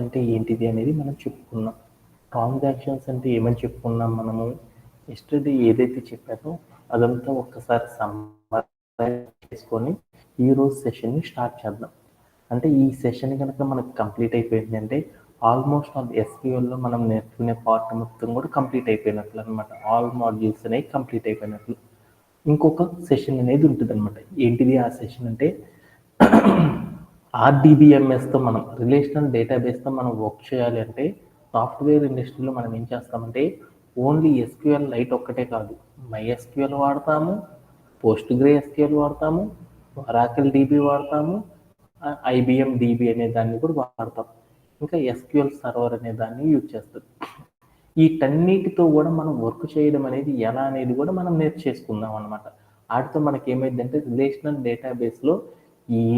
అంటే ఏంటిది అనేది మనం చెప్పుకున్నాం. ట్రాన్సాక్షన్స్ అంటే ఏమని చెప్పుకున్నాం మనము? యెస్టర్‌డే ఏదైతే చెప్పానో అదంతా ఒక్కసారి సమ్మరైజ్ చేసుకొని ఈరోజు సెషన్‌ని స్టార్ట్ చేద్దాం. అంటే ఈ సెషన్ కనుక మనకు కంప్లీట్ అయిపోయిందంటే ఆల్మోస్ట్ ఆల్ ఎస్‌క్యూఎల్‌లో మనం నేర్చుకునే పార్ట్ మొత్తం కూడా కంప్లీట్ అయిపోయినట్లు అనమాట. ఆల్ మాడ్యూల్స్ అనేవి కంప్లీట్ అయిపోయినట్లు. ఇంకొక సెషన్ అనేది ఉంటుందన్నమాట. ఏంటిది ఆ సెషన్ అంటే ఆర్‌డిబిఎంఎస్‌తో మనం రిలేషనల్ డేటాబేస్‌తో మనం వర్క్ చేయాలి అంటే సాఫ్ట్‌వేర్ ఇండస్ట్రీలో మనం ఏం చేస్తామంటే ఓన్లీ ఎస్‌క్యూఎల్ లైట్ ఒక్కటే కాదు. మైఎస్‌క్యూఎల్ వాడతాము, పోస్ట్‌గ్రేఎస్‌క్యూఎల్ వాడతాము, ఒరాకిల్ డీబీ వాడతాము, ఐబిఎం డీబీ అనే దాన్ని కూడా వాడతాం. ఇంకా ఎస్‌క్యూఎల్ సర్వర్ అనే దాన్ని యూజ్ చేస్తాం. వీటన్నిటితో కూడా మనం వర్క్ చేయడం అనేది ఎలా అనేది కూడా మనం నేర్చేసుకుందాం అనమాట. వాటితో మనకి ఏమైందంటే రిలేషనల్ డేటాబేస్లో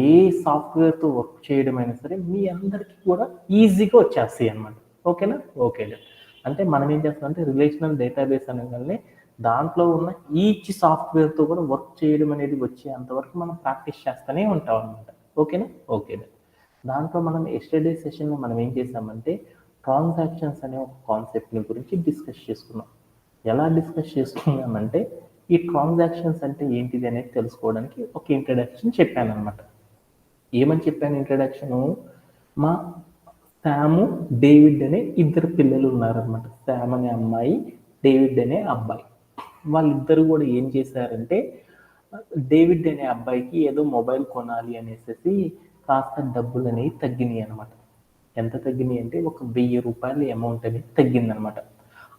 ఏ సాఫ్ట్వేర్తో వర్క్ చేయడం అయినా సరే మీ అందరికీ కూడా ఈజీగా వచ్చేస్తాయి అనమాట. ఓకేనా? ఓకే. అంటే మనం ఏం చేస్తామంటే రిలేషనల్ డేటాబేస్ అనగానే దాంట్లో ఉన్న ఈచ్ సాఫ్ట్వేర్తో కూడా వర్క్ చేయడం అనేది వచ్చేంతవరకు మనం ప్రాక్టీస్ చేస్తూనే ఉంటాం అనమాట. ఓకేనా? ఓకే. దాంట్లో మనం ఎస్టర్డే సెషన్లో మనం ఏం చేసామంటే ట్రాన్సాక్షన్స్ అనే ఒక కాన్సెప్ట్ని గురించి డిస్కస్ చేసుకున్నాం. ఎలా డిస్కస్ చేసుకున్నామంటే ఈ ట్రాన్సాక్షన్స్ అంటే ఏంటిది అనేది తెలుసుకోవడానికి ఒక ఇంట్రడక్షన్ చెప్పాను అనమాట. ఏమని చెప్పాను ఇంట్రడక్షను? మా శాము డేవిడ్ అనే ఇద్దరు పిల్లలు ఉన్నారనమాట. శామ్ అనే అమ్మాయి, డేవిడ్ అనే అబ్బాయి. వాళ్ళిద్దరు కూడా ఏం చేశారంటే డేవిడ్ అనే అబ్బాయికి ఏదో మొబైల్ కొనాలి అనేసి కాస్త డబ్బులు అనేవి తగ్గినాయి అనమాట. ఎంత తగ్గినాయి అంటే ఒక 1000 రూపాయల అమౌంట్ అనేది తగ్గిందనమాట.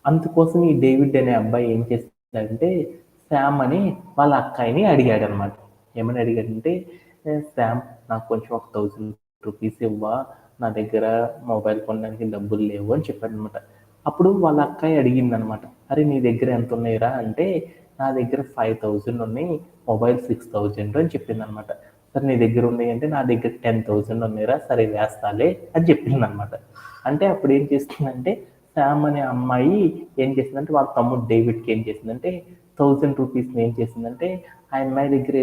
అందుకోసం ఈ డేవిడ్ అనే అబ్బాయి ఏం చేస్తాడంటే శామ్ అని వాళ్ళ అక్కాయిని అడిగాడు అనమాట. ఏమని అడిగాడంటే శామ్ నాకు కొంచెం ఒక 1000 రూపీస్ ఇవ్వా, నా దగ్గర మొబైల్ కొనడానికి డబ్బులు లేవు అని చెప్పాడు అనమాట. అప్పుడు వాళ్ళ అక్కాయి అడిగింది అనమాట, అరే నీ దగ్గర ఎంత ఉన్నాయిరా అంటే నా దగ్గర 5000 ఉన్నాయి, మొబైల్ 6000 అని చెప్పింది అనమాట. సరే నీ దగ్గర ఉన్నాయి అంటే నా దగ్గర 10,000 ఉన్నాయిరా, సరే వేస్తాలే అని చెప్పింది అనమాట. అంటే అప్పుడు ఏం చేస్తుందంటే శామ్ అనే అమ్మాయి ఏం చేసిందంటే వాళ్ళ తమ్ముడు డేవిడ్కి ఏం చేసిందంటే 1000 రూపీస్ని ఏం చేసిందంటే ఆ అమ్మాయి దగ్గర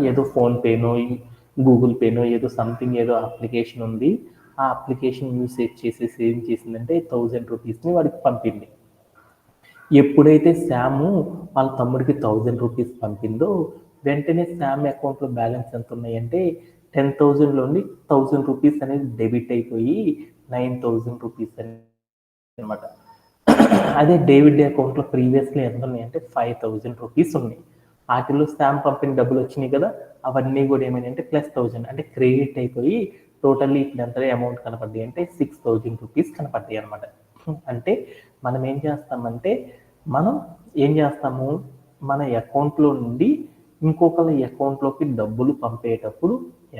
ఏదో ఫోన్పేనో గూగుల్ పేనో ఏదో సంథింగ్ ఏదో అప్లికేషన్ ఉంది, ఆ అప్లికేషన్ యూసేజ్ చేసేసి ఏం చేసిందంటే 1000 రూపీస్ని వాడికి పంపింది. ఎప్పుడైతే శాము వాళ్ళ తమ్ముడికి 1000 రూపీస్ పంపిందో వెంటనే శామ్ అకౌంట్లో బ్యాలెన్స్ ఎంత ఉన్నాయంటే 10,000లోని 1000 రూపీస్ అనేది డెబిట్ అయిపోయి 9,000 రూపీస్ అనమాట. అదే డేవిడ్ అకౌంట్లో ప్రీవియస్లీ ఎంత ఉన్నాయంటే 5,000 రూపీస్ ఉన్నాయి. వాటిలో శామ్ పంపిన డబ్బులు వచ్చినాయి కదా, అవన్నీ కూడా ఏమైనాయంటే +1000 అంటే క్రెడిట్ అయిపోయి టోటల్లీ ఇప్పుడు ఎంత అమౌంట్ కనపడ్డాయి అంటే 6,000 రూపీస్ కనపడ్డాయి అనమాట. అంటే మనం ఏం చేస్తామంటే మనం ఏం చేస్తాము, మన అకౌంట్లో నుండి ఇంకొకరి అకౌంట్లోకి డబ్బులు పంపేటప్పుడు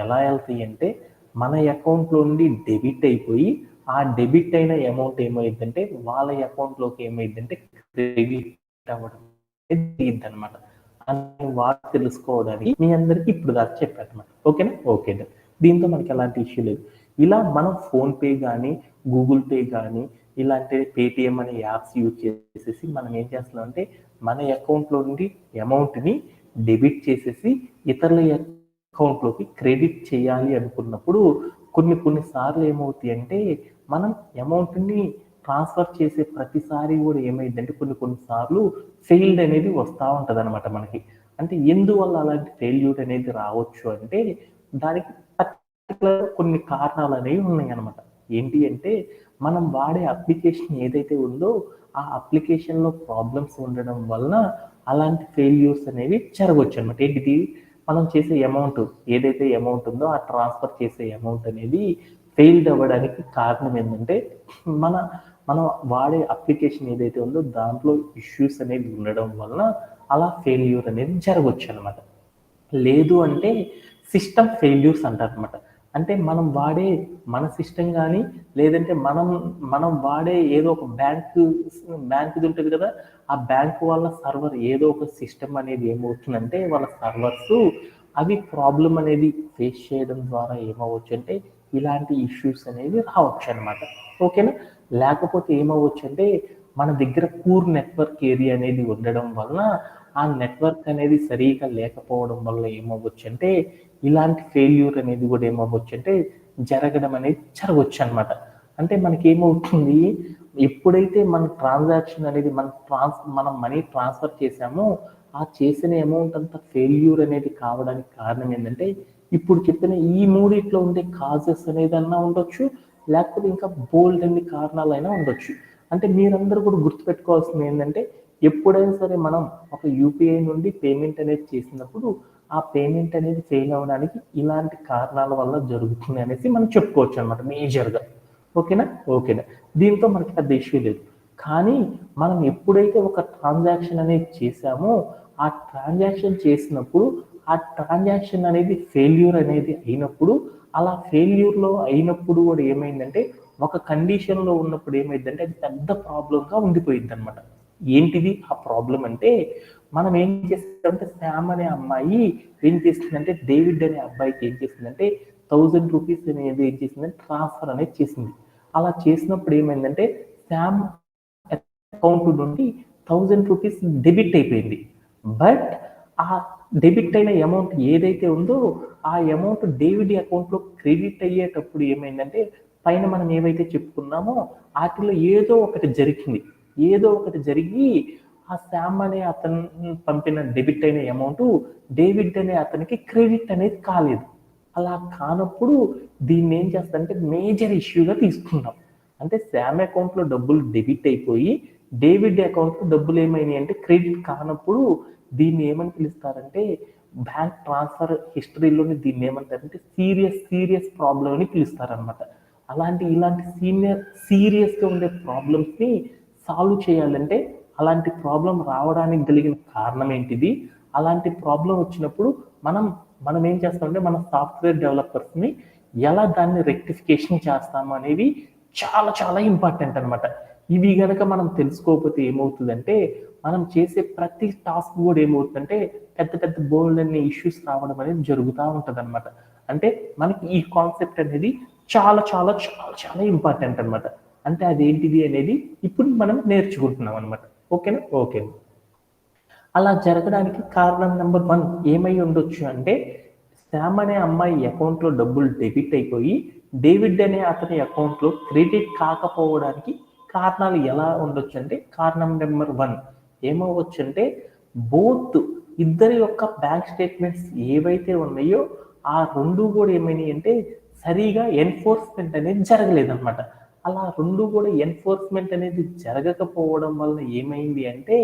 ఎలా వెళ్తాయి అంటే మన అకౌంట్లో నుండి డెబిట్ అయిపోయి ఆ డెబిట్ అయిన అమౌంట్ ఏమైందంటే వాళ్ళ అకౌంట్లోకి ఏమైందంటే క్రెడిట్ అవ్వడం జరిగింది అనమాట. వాడు తెలుసుకోవడానికి మీ అందరికీ ఇప్పుడు దాకా చెప్పాను. ఓకేనా? ఓకే. దీంతో మనకి ఎలాంటి ఇష్యూ లేదు. ఇలా మనం ఫోన్పే కానీ గూగుల్ పే కానీ ఇలాంటి పేటిఎం అనే యాప్స్ యూజ్ చేసేసి మనం ఏం చేస్తున్నాం అంటే మన అకౌంట్లో నుండి అమౌంట్ని డెబిట్ చేసేసి ఇతరుల అకౌంట్లోకి క్రెడిట్ చేయాలి అనుకున్నప్పుడు కొన్ని సార్లు ఏమవుతాయి అంటే మనం అమౌంట్ని ట్రాన్స్ఫర్ చేసే ప్రతిసారి కూడా ఏమైందంటే కొన్ని సార్లు ఫెయిల్డ్ అనేది వస్తూ ఉంటుంది అనమాట మనకి. అంటే ఎందువల్ల అలాంటి ఫెయిల్యూర్ అనేది రావచ్చు అంటే దానికి పర్టికులర్ కొన్ని కారణాలు అనేవి ఉన్నాయి అనమాట. ఏంటి అంటే మనం వాడే అప్లికేషన్ ఏదైతే ఉందో ఆ అప్లికేషన్లో ప్రాబ్లమ్స్ ఉండడం వలన అలాంటి ఫెయిల్యూర్స్ అనేవి జరగవచ్చు అనమాట. ఏంటిది, మనం చేసే అమౌంట్ ఏదైతే అమౌంట్ ఉందో ఆ ట్రాన్స్ఫర్ చేసే అమౌంట్ అనేది ఫెయిల్డ్ అవ్వడానికి కారణం ఏంటంటే మన మనం వాడే అప్లికేషన్ ఏదైతే ఉందో దాంట్లో ఇష్యూస్ అనేది ఉండడం వలన అలా ఫెయిల్యూర్ అనేది జరగవచ్చు అనమాట. లేదు అంటే సిస్టమ్ ఫెయిల్యూర్స్ అంటారు అనమాట. అంటే మనం వాడే మన సిస్టమ్ కానీ లేదంటే మనం వాడే ఏదో ఒక బ్యాంకుది ఉంటుంది కదా, ఆ బ్యాంకు వాళ్ళ సర్వర్ ఏదో ఒక సిస్టమ్ అనేది ఏమవుతుందంటే వాళ్ళ సర్వర్స్ అవి ప్రాబ్లం అనేది ఫేస్ చేయడం ద్వారా ఏమవచ్చు అంటే ఇలాంటి ఇష్యూస్ అనేవి రావచ్చు అనమాట. ఓకేనా? లేకపోతే ఏమవచ్చు అంటే మన దగ్గర పూర్ నెట్వర్క్ ఏరియా అనేది ఉండడం వలన ఆ నెట్వర్క్ అనేది సరిగా లేకపోవడం వల్ల ఏమవ్వచ్చు అంటే ఇలాంటి ఫెయిల్యూర్ అనేది కూడా ఏమవ్వచ్చు అంటే జరగడం అనేది జరగవచ్చు అనమాట. అంటే మనకేమవుతుంది, ఎప్పుడైతే మన ట్రాన్సాక్షన్ అనేది మనం మనీ ట్రాన్స్ఫర్ చేసామో ఆ చేసిన అమౌంట్ అంతా ఫెయిల్యూర్ అనేది కావడానికి కారణం ఏంటంటే ఇప్పుడు చెప్పిన ఈ మూడిట్లో ఉండే కాజెస్ అనేదన్నా ఉండొచ్చు, లేకపోతే ఇంకా బోల్డ్ అన్ని కారణాలైనా ఉండొచ్చు. అంటే మీరందరూ కూడా గుర్తుపెట్టుకోవాల్సింది ఏంటంటే ఎప్పుడైనా సరే మనం ఒక యూపీఐ నుండి పేమెంట్ అనేది చేసినప్పుడు ఆ పేమెంట్ అనేది ఫెయిల్ అవ్వడానికి ఇలాంటి కారణాల వల్ల జరుగుతుంది అనేసి మనం చెప్పుకోవచ్చు అనమాట మేజర్గా. ఓకేనా? ఓకేనా. దీంతో మనకి పెద్ద ఇష్యూ లేదు. కానీ మనం ఎప్పుడైతే ఒక ట్రాన్సాక్షన్ అనేది చేసామో ఆ ట్రాన్సాక్షన్ చేసినప్పుడు ఆ ట్రాన్సాక్షన్ అనేది ఫెయిల్యూర్ అనేది అయినప్పుడు అలా ఫెయిల్యూర్లో అయినప్పుడు కూడా ఏమైందంటే ఒక కండిషన్లో ఉన్నప్పుడు ఏమైందంటే అది పెద్ద ప్రాబ్లంగా ఉండిపోయింది అనమాట. ఏంటిది ఆ ప్రాబ్లం అంటే మనం ఏం చేస్తామంటే శామ్ అనే అమ్మాయి ఏం చేసిందంటే డేవిడ్ అనే అబ్బాయికి ఏం చేసిందంటే 1000 రూపీస్ అనేది ఏం చేసిందంటే ట్రాన్స్ఫర్ అనేది చేసింది. అలా చేసినప్పుడు ఏమైందంటే శామ్ అకౌంట్ నుండి 1000 రూపీస్ డెబిట్ అయిపోయింది. బట్ ఆ డెబిట్ అయిన అమౌంట్ ఏదైతే ఉందో ఆ అమౌంట్ డేవిడ్ అకౌంట్లో క్రెడిట్ అయ్యేటప్పుడు ఏమైందంటే పైన మనం ఏవైతే చెప్పుకున్నామో వాటిలో ఏదో ఒకటి జరిగింది. ఏదో ఒకటి జరిగి ఆ శామ్ అనే అతను పంపిన డెబిట్ అయిన అమౌంట్ డేవిడ్ అనే అతనికి క్రెడిట్ అనేది కాలేదు. అలా కానప్పుడు దీన్ని ఏం చేస్తారంటే మేజర్ ఇష్యూగా తీసుకున్నాం. అంటే శామ్ అకౌంట్లో డబ్బులు డెబిట్ అయిపోయి డేవిడ్ అకౌంట్లో డబ్బులు ఏమైనాయి అంటే క్రెడిట్ కానప్పుడు దీన్ని ఏమని పిలుస్తారంటే బ్యాంక్ ట్రాన్స్ఫర్ హిస్టరీలోని దీన్ని ఏమంటారంటే సీరియస్ ప్రాబ్లం అని పిలుస్తారనమాట. ఇలాంటి సీరియస్గా ఉండే ప్రాబ్లమ్స్ని సాల్వ్ చేయాలంటే అలాంటి ప్రాబ్లం రావడానికి కలిగిన కారణం ఏంటిది, అలాంటి ప్రాబ్లం వచ్చినప్పుడు మనం ఏం చేస్తామంటే మన సాఫ్ట్వేర్ డెవలపర్స్ని ఎలా దాన్ని రెక్టిఫికేషన్ చేస్తాము అనేవి చాలా చాలా ఇంపార్టెంట్ అనమాట. ఇవి గనక మనం తెలుసుకోకపోతే ఏమవుతుందంటే మనం చేసే ప్రతి టాస్క్ కూడా ఏమవుతుందంటే పెద్ద పెద్ద బోల్డ్ అనే ఇష్యూస్ రావడం అనేది జరుగుతూ ఉంటుంది అనమాట. అంటే మనకి ఈ కాన్సెప్ట్ అనేది చాలా చాలా చాలా చాలా ఇంపార్టెంట్ అనమాట. అంటే అదేంటిది అనేది ఇప్పుడు మనం నేర్చుకుంటున్నాం అనమాట. ఓకేనా? ఓకే. అలా జరగడానికి కారణం నెంబర్ 1 ఏమై ఉండొచ్చు అంటే శామ్ అనే అమ్మాయి అకౌంట్లో డబ్బులు డెబిట్ అయిపోయి డేవిడ్ అనే అతని అకౌంట్లో క్రెడిట్ కాకపోవడానికి కారణాలు ఎలా ఉండొచ్చు అంటే కారణం నెంబర్ 1 ఏమవచ్చు అంటే బోత్ ఇద్దరి యొక్క బ్యాంక్ స్టేట్మెంట్స్ ఏవైతే ఉన్నాయో ఆ రెండు కూడా ఏమైనాయి అంటే సరిగా ఎన్ఫోర్స్మెంట్ అనేది జరగలేదన్నమాట. అలా రెండు కూడా ఎన్ఫోర్స్మెంట్ అనేది జరగకపోవడం వల్ల ఏమైంది అంటే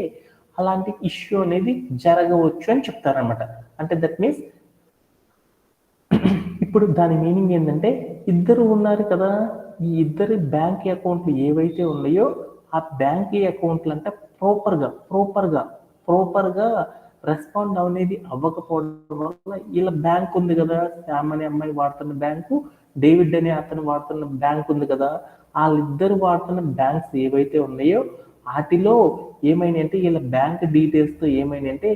అలాంటి ఇష్యూ అనేది జరగవచ్చు అని చెప్తారనమాట. అంటే దట్ మీన్స్ ఇప్పుడు దాని మీనింగ్ ఏంటంటే ఇద్దరు ఉన్నారు కదా, ఈ ఇద్దరి బ్యాంక్ అకౌంట్లు ఏవైతే ఉన్నాయో ఆ బ్యాంక్ అకౌంట్లు అంటే ప్రాపర్గా రెస్పాండ్ అనేది అవ్వకపోవడం వల్ల ఇలా బ్యాంక్ ఉంది కదా, శామ్ అనే అమ్మాయి వాడుతున్న బ్యాంకు, డేవిడ్ అనే అతను వాడుతున్న బ్యాంక్ ఉంది కదా, వాళ్ళిద్దరు వాడుతున్న బ్యాంక్స్ ఏవైతే ఉన్నాయో వాటిలో ఏమైనా అంటే వీళ్ళ బ్యాంక్ డీటెయిల్స్తో ఏమైనా అంటే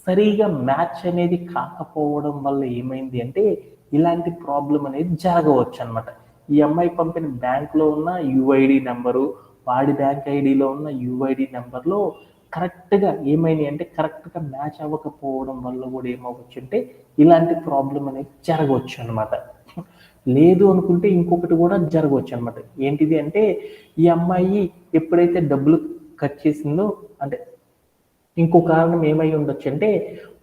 సరిగా మ్యాచ్ అనేది కాకపోవడం వల్ల ఏమైంది అంటే ఇలాంటి ప్రాబ్లం అనేది జరగవచ్చు అనమాట. ఈ అమ్మాయి పంపిన బ్యాంక్లో ఉన్న యుఐడి నెంబరు వాడి బ్యాంక్ ఐడిలో ఉన్న యుఐడి నెంబర్లో కరెక్ట్గా ఏమైనాయి అంటే కరెక్ట్గా మ్యాచ్ అవ్వకపోవడం వల్ల కూడా ఏమవచ్చు అంటే ఇలాంటి ప్రాబ్లం అనేది జరగవచ్చు అనమాట. లేదు అనుకుంటే ఇంకొకటి కూడా జరగవచ్చు అనమాట. ఏంటిది అంటే ఈ అమ్మాయి ఎప్పుడైతే డబ్బులు కట్ చేసిందో అంటే ఇంకో కారణం ఏమై ఉండొచ్చు అంటే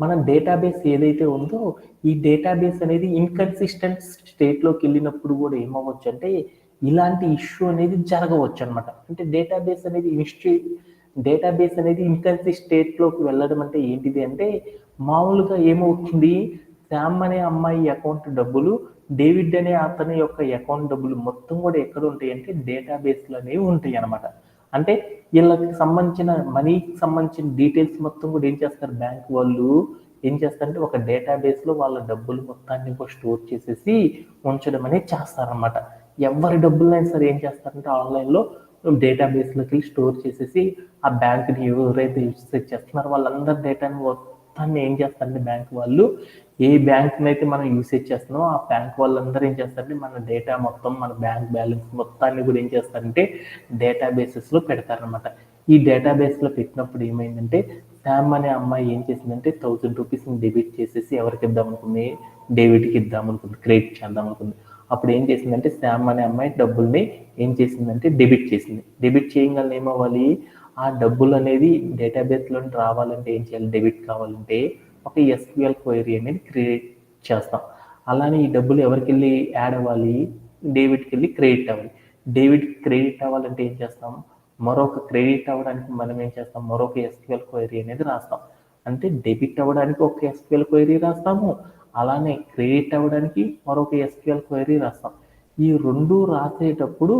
మన డేటాబేస్ ఏదైతే ఉందో ఈ డేటాబేస్ అనేది ఇన్కన్సిస్టెంట్ స్టేట్లోకి వెళ్ళినప్పుడు కూడా ఏమవ్వచ్చు అంటే ఇలాంటి ఇష్యూ అనేది జరగవచ్చు అనమాట. అంటే డేటాబేస్ అనేది ఇన్కన్సిస్టెంట్ స్టేట్లోకి వెళ్ళడం అంటే ఏంటిది అంటే మామూలుగా ఏమవుతుంది, శామ్ అనే అమ్మాయి అకౌంట్ డబ్బులు డేవిడ్ అనే అతని యొక్క అకౌంట్ డబ్బులు మొత్తం కూడా ఎక్కడ ఉంటాయి అంటే డేటాబేస్లో అనేవి ఉంటాయి అనమాట. అంటే వీళ్ళకి సంబంధించిన మనీకి సంబంధించిన డీటెయిల్స్ మొత్తం కూడా ఏం చేస్తారు, బ్యాంక్ వాళ్ళు ఏం చేస్తారంటే ఒక డేటాబేస్లో వాళ్ళ డబ్బులు మొత్తాన్ని కూడా స్టోర్ చేసేసి ఉంచడం అనేది చేస్తారనమాట. ఎవరి డబ్బులైనా సరే ఏం చేస్తారంటే ఆన్లైన్లో డేటాబేస్లోకి వెళ్ళి స్టోర్ చేసేసి ఆ బ్యాంక్ని ఎవరైతే యూజ్ చేస్తున్నారో వాళ్ళందరి డేటాని మొత్తాన్ని ఏం చేస్తారంటే బ్యాంక్ వాళ్ళు ఏ బ్యాంక్ని అయితే మనం యూసేజ్ చేస్తున్నామో ఆ బ్యాంక్ వాళ్ళందరూ ఏం చేస్తారంటే మన డేటా మొత్తం మన బ్యాంక్ బ్యాలెన్స్ మొత్తాన్ని కూడా ఏం చేస్తారంటే డేటాబేసెస్లో పెడతారనమాట. ఈ డేటాబేస్లో పెట్టినప్పుడు ఏమైందంటే శామ్ అనే అమ్మాయి ఏం చేసిందంటే 1000 రూపీస్ని డెబిట్ చేసేసి ఎవరికి ఇద్దాం అనుకుంది, డేవిడ్కి ఇద్దాం అనుకుంది, క్రెడిట్ చేద్దాం అనుకుంది. అప్పుడు ఏం చేసిందంటే శామ్ అనే అమ్మాయి డబ్బుల్ని ఏం చేసిందంటే డెబిట్ చేసింది. డెబిట్ చేయగానే ఏమవ్వాలి, ఆ డబ్బులు అనేది డేటాబేస్లో రావాలంటే ఏం చేయాలి, డెబిట్ కావాలంటే ఒక ఎస్క్యూఎల్ క్వైరీ అనేది క్రియేట్ చేస్తాం. అలానే ఈ డబ్బులు ఎవరికి వెళ్ళి యాడ్ అవ్వాలి, డేవిడ్కి వెళ్ళి క్రెడిట్ అవ్వాలి. డేవిడ్ క్రెడిట్ అవ్వాలంటే ఏం చేస్తాం, మరొక క్రెడిట్ అవ్వడానికి మనం ఏం చేస్తాం, మరొక ఎస్క్యూఎల్ క్వైరీ అనేది రాస్తాం. అంటే డెబిట్ అవ్వడానికి ఒక ఎస్క్యూఎల్ క్వైరీ రాస్తాము, అలానే క్రెడిట్ అవ్వడానికి మరొక ఎస్క్యూఎల్ క్వైరీ రాస్తాం. ఈ రెండు రాసేటప్పుడు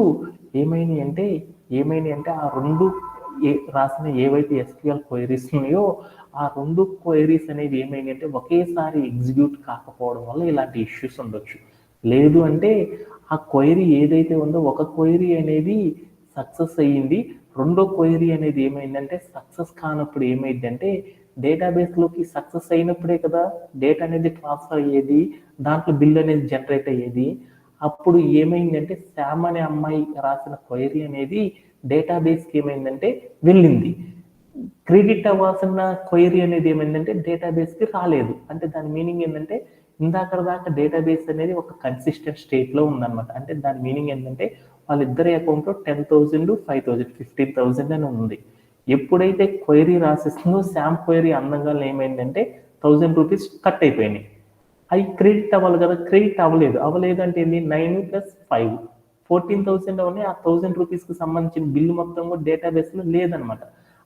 ఏమైనాయి అంటే ఆ రెండు రాసిన ఏవైతే ఎస్క్యూఎల్ క్వైరీస్ ఉన్నాయో ఆ రెండు క్వైరీస్ అనేవి ఏమైనాయి అంటే ఒకేసారి ఎగ్జిక్యూట్ కాకపోవడం వల్ల ఇలాంటి ఇష్యూస్ ఉండొచ్చు. లేదు అంటే ఆ క్వైరీ ఏదైతే ఉందో ఒక క్వైరీ అనేది సక్సెస్ అయ్యింది, రెండో క్వైరీ అనేది ఏమైందంటే సక్సెస్ కానప్పుడు ఏమైందంటే డేటాబేస్లోకి సక్సెస్ అయినప్పుడే కదా డేటా అనేది ట్రాన్స్ఫర్ అయ్యేది, దాంట్లో బిల్ అనేది జనరేట్ అయ్యేది. అప్పుడు ఏమైందంటే శామ్ అనే అమ్మాయి రాసిన క్వైరీ అనేది డేటాబేస్కి ఏమైందంటే వెళ్ళింది, క్రెడిట్ అవ్వాల్సిన క్వైరీ అనేది ఏమైందంటే డేటాబేస్కి రాలేదు. అంటే దాని మీనింగ్ ఏంటంటే ఇందాక దాకా డేటాబేస్ అనేది ఒక కన్సిస్టెంట్ స్టేట్లో ఉందన్నమాట. అంటే దాని మీనింగ్ ఏంటంటే వాళ్ళిద్దరి అకౌంట్లో 10,000 5,000 15,000 అని ఉంది. ఎప్పుడైతే క్వైరీ రాసేస్తుందో శామ్ క్వైరీ అందంగా ఏమైందంటే ₹1,000 కట్ అయిపోయినాయి. అవి క్రెడిట్ అవ్వాలి కదా, క్రెడిట్ అవ్వలేదు అంటే ఏంది, 9 + 5 14,000 ఉన్నాయి. ఆ ₹1,000కి సంబంధించిన బిల్లు మొత్తం కూడా డేటాబేస్లో లేదనమాట.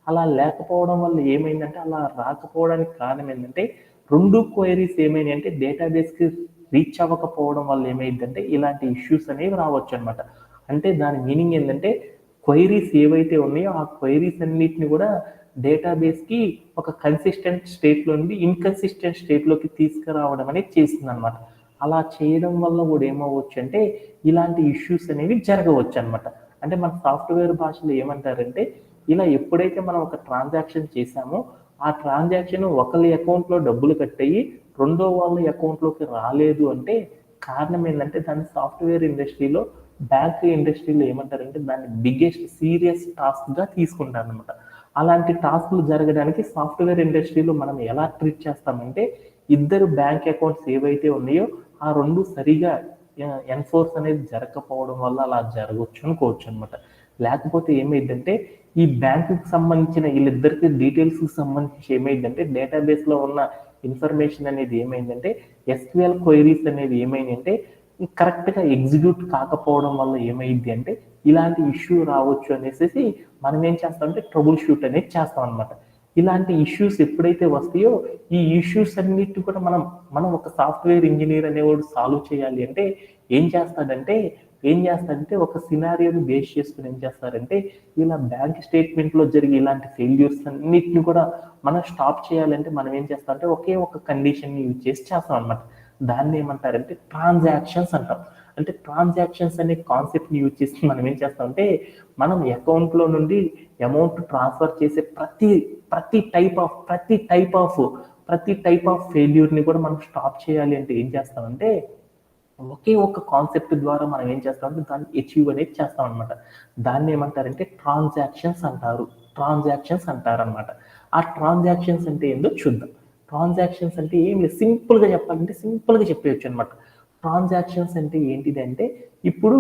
అలా లేకపోవడం వల్ల ఏమైందంటే, అలా రాకపోవడానికి కారణం ఏంటంటే రెండు క్వైరీస్ ఏమైనాయి అంటే డేటాబేస్కి రీచ్ అవ్వకపోవడం వల్ల ఏమైందంటే ఇలాంటి ఇష్యూస్ అనేవి రావచ్చు అనమాట. అంటే దాని మీనింగ్ ఏంటంటే క్వైరీస్ ఏవైతే ఉన్నాయో ఆ క్వైరీస్ అన్నిటిని కూడా డేటాబేస్కి ఒక కన్సిస్టెంట్ స్టేట్లో నుండి ఇన్కన్సిస్టెంట్ స్టేట్లోకి తీసుకురావడం అనేది చేస్తుంది అనమాట. అలా చేయడం వల్ల కూడా ఏమవచ్చు అంటే ఇలాంటి ఇష్యూస్ అనేవి జరగవచ్చు అనమాట. అంటే మన సాఫ్ట్వేర్ భాషలో ఏమంటారంటే ఇలా ఎప్పుడైతే మనం ఒక ట్రాన్సాక్షన్ చేశామో ఆ ట్రాన్సాక్షన్ ఒకరి అకౌంట్లో డబ్బులు కట్ అయ్యి రెండో వాళ్ళ అకౌంట్లోకి రాలేదు అంటే కారణం ఏంటంటే దాన్ని సాఫ్ట్వేర్ ఇండస్ట్రీలో బ్యాంక్ ఇండస్ట్రీలో ఏమంటారంటే దాన్ని బిగ్గెస్ట్ సీరియస్ టాస్క్గా తీసుకుంటారు అనమాట. అలాంటి టాస్క్లు జరగడానికి సాఫ్ట్వేర్ ఇండస్ట్రీలో మనం ఎలా ట్రీట్ చేస్తామంటే ఇద్దరు బ్యాంక్ అకౌంట్స్ ఏవైతే ఉన్నాయో ఆ రెండు సరిగా ఎన్ఫోర్స్ అనేది జరగకపోవడం వల్ల అలా జరగవచ్చు అనుకోవచ్చు అనమాట. లేకపోతే ఏమైందంటే ఈ బ్యాంకుకి సంబంధించిన వీళ్ళిద్దరికి డీటెయిల్స్కి సంబంధించి ఏమైందంటే డేటాబేస్లో ఉన్న ఇన్ఫర్మేషన్ అనేది ఏమైందంటే ఎస్క్యూఎల్ క్వైరీస్ అనేవి ఏమైందంటే కరెక్ట్గా ఎగ్జిక్యూట్ కాకపోవడం వల్ల ఏమైంది అంటే ఇలాంటి ఇష్యూ రావచ్చు అనేసి మనం ఏం చేస్తామంటే ట్రబుల్ షూట్ అనేది చేస్తాం అనమాట. ఇలాంటి ఇష్యూస్ ఎప్పుడైతే వస్తాయో ఈ ఇష్యూస్ అన్నిటి కూడా మనం ఒక సాఫ్ట్వేర్ ఇంజనీర్ అనేవాడు సాల్వ్ చేయాలి అంటే ఏం చేస్తాడంటే ఒక సినారియోని బేస్ చేసుకుని ఏం చేస్తారంటే ఇలా బ్యాంక్ స్టేట్మెంట్లో జరిగే ఇలాంటి ఫెయిల్యూర్స్ అన్నిటిని కూడా మనం స్టాప్ చేయాలంటే మనం ఏం చేస్తామంటే ఒకే ఒక కండిషన్ యూజ్ చేసి చేస్తాం అనమాట. దాన్ని ఏమంటారంటే ట్రాన్సాక్షన్స్ అంటాం. అంటే ట్రాన్సాక్షన్స్ అనే కాన్సెప్ట్ని యూజ్ చేసి మనం ఏం చేస్తామంటే మనం అకౌంట్లో నుండి అమౌంట్ ట్రాన్స్ఫర్ చేసే ప్రతి టైప్ ఆఫ్ ఫెయిల్యూర్ని కూడా మనం స్టాప్ చేయాలి అంటే ఏం చేస్తామంటే ఒకే ఒక కాన్సెప్ట్ ద్వారా మనం ఏం చేస్తామంటే దాన్ని అచీవ్ అనేది చేస్తాం అనమాట. దాన్ని ఏమంటారంటే ట్రాన్సాక్షన్స్ అంటారనమాట. ఆ ట్రాన్సాక్షన్స్ అంటే ఏందో చూద్దాం. ట్రాన్సాక్షన్స్ అంటే ఏం లేదు, సింపుల్గా చెప్పాలంటే సింపుల్గా చెప్పేయచ్చు అనమాట. ట్రాన్సాక్షన్స్ అంటే ఏంటిదంటే ఇప్పుడు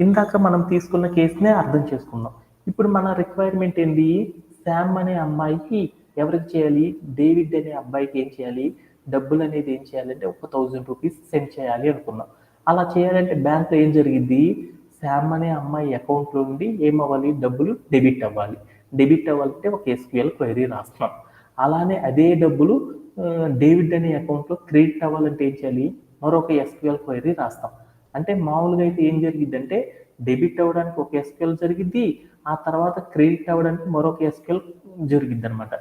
ఇందాక మనం తీసుకున్న కేసునే అర్థం చేసుకుందాం. ఇప్పుడు మన రిక్వైర్మెంట్ ఏంటి, శామ్ అనే అమ్మాయికి ఎవరికి చేయాలి, డేవిడ్ అనే అబ్బాయికి ఏం చేయాలి, డబ్బులు అనేది ఏం చేయాలంటే ఒక ₹1,000 సెండ్ చేయాలి అనుకున్నాం. అలా చేయాలంటే బ్యాంక్లో ఏం జరిగింది, శామ్ అనే అమ్మాయి అకౌంట్లో నుండి ఏమవ్వాలి, డబ్బులు డెబిట్ అవ్వాలంటే ఒక ఎస్క్యూఎల్ క్వైరీ రాస్తున్నాం. అలానే అదే డబ్బులు డేవిడ్ అనే అకౌంట్లో క్రెడిట్ అవ్వాలంటే ఏం చేయాలి, మరొక ఎస్క్యూఎల్ క్వైరీ రాస్తాం. అంటే మామూలుగా అయితే ఏం జరిగిద్దంటే డెబిట్ అవ్వడానికి ఒక ఎస్క్యూఎల్ జరిగిద్ది, ఆ తర్వాత క్రెడిట్ అవ్వడానికి మరొక ఎస్క్యూఎల్ జరిగిద్ది అనమాట.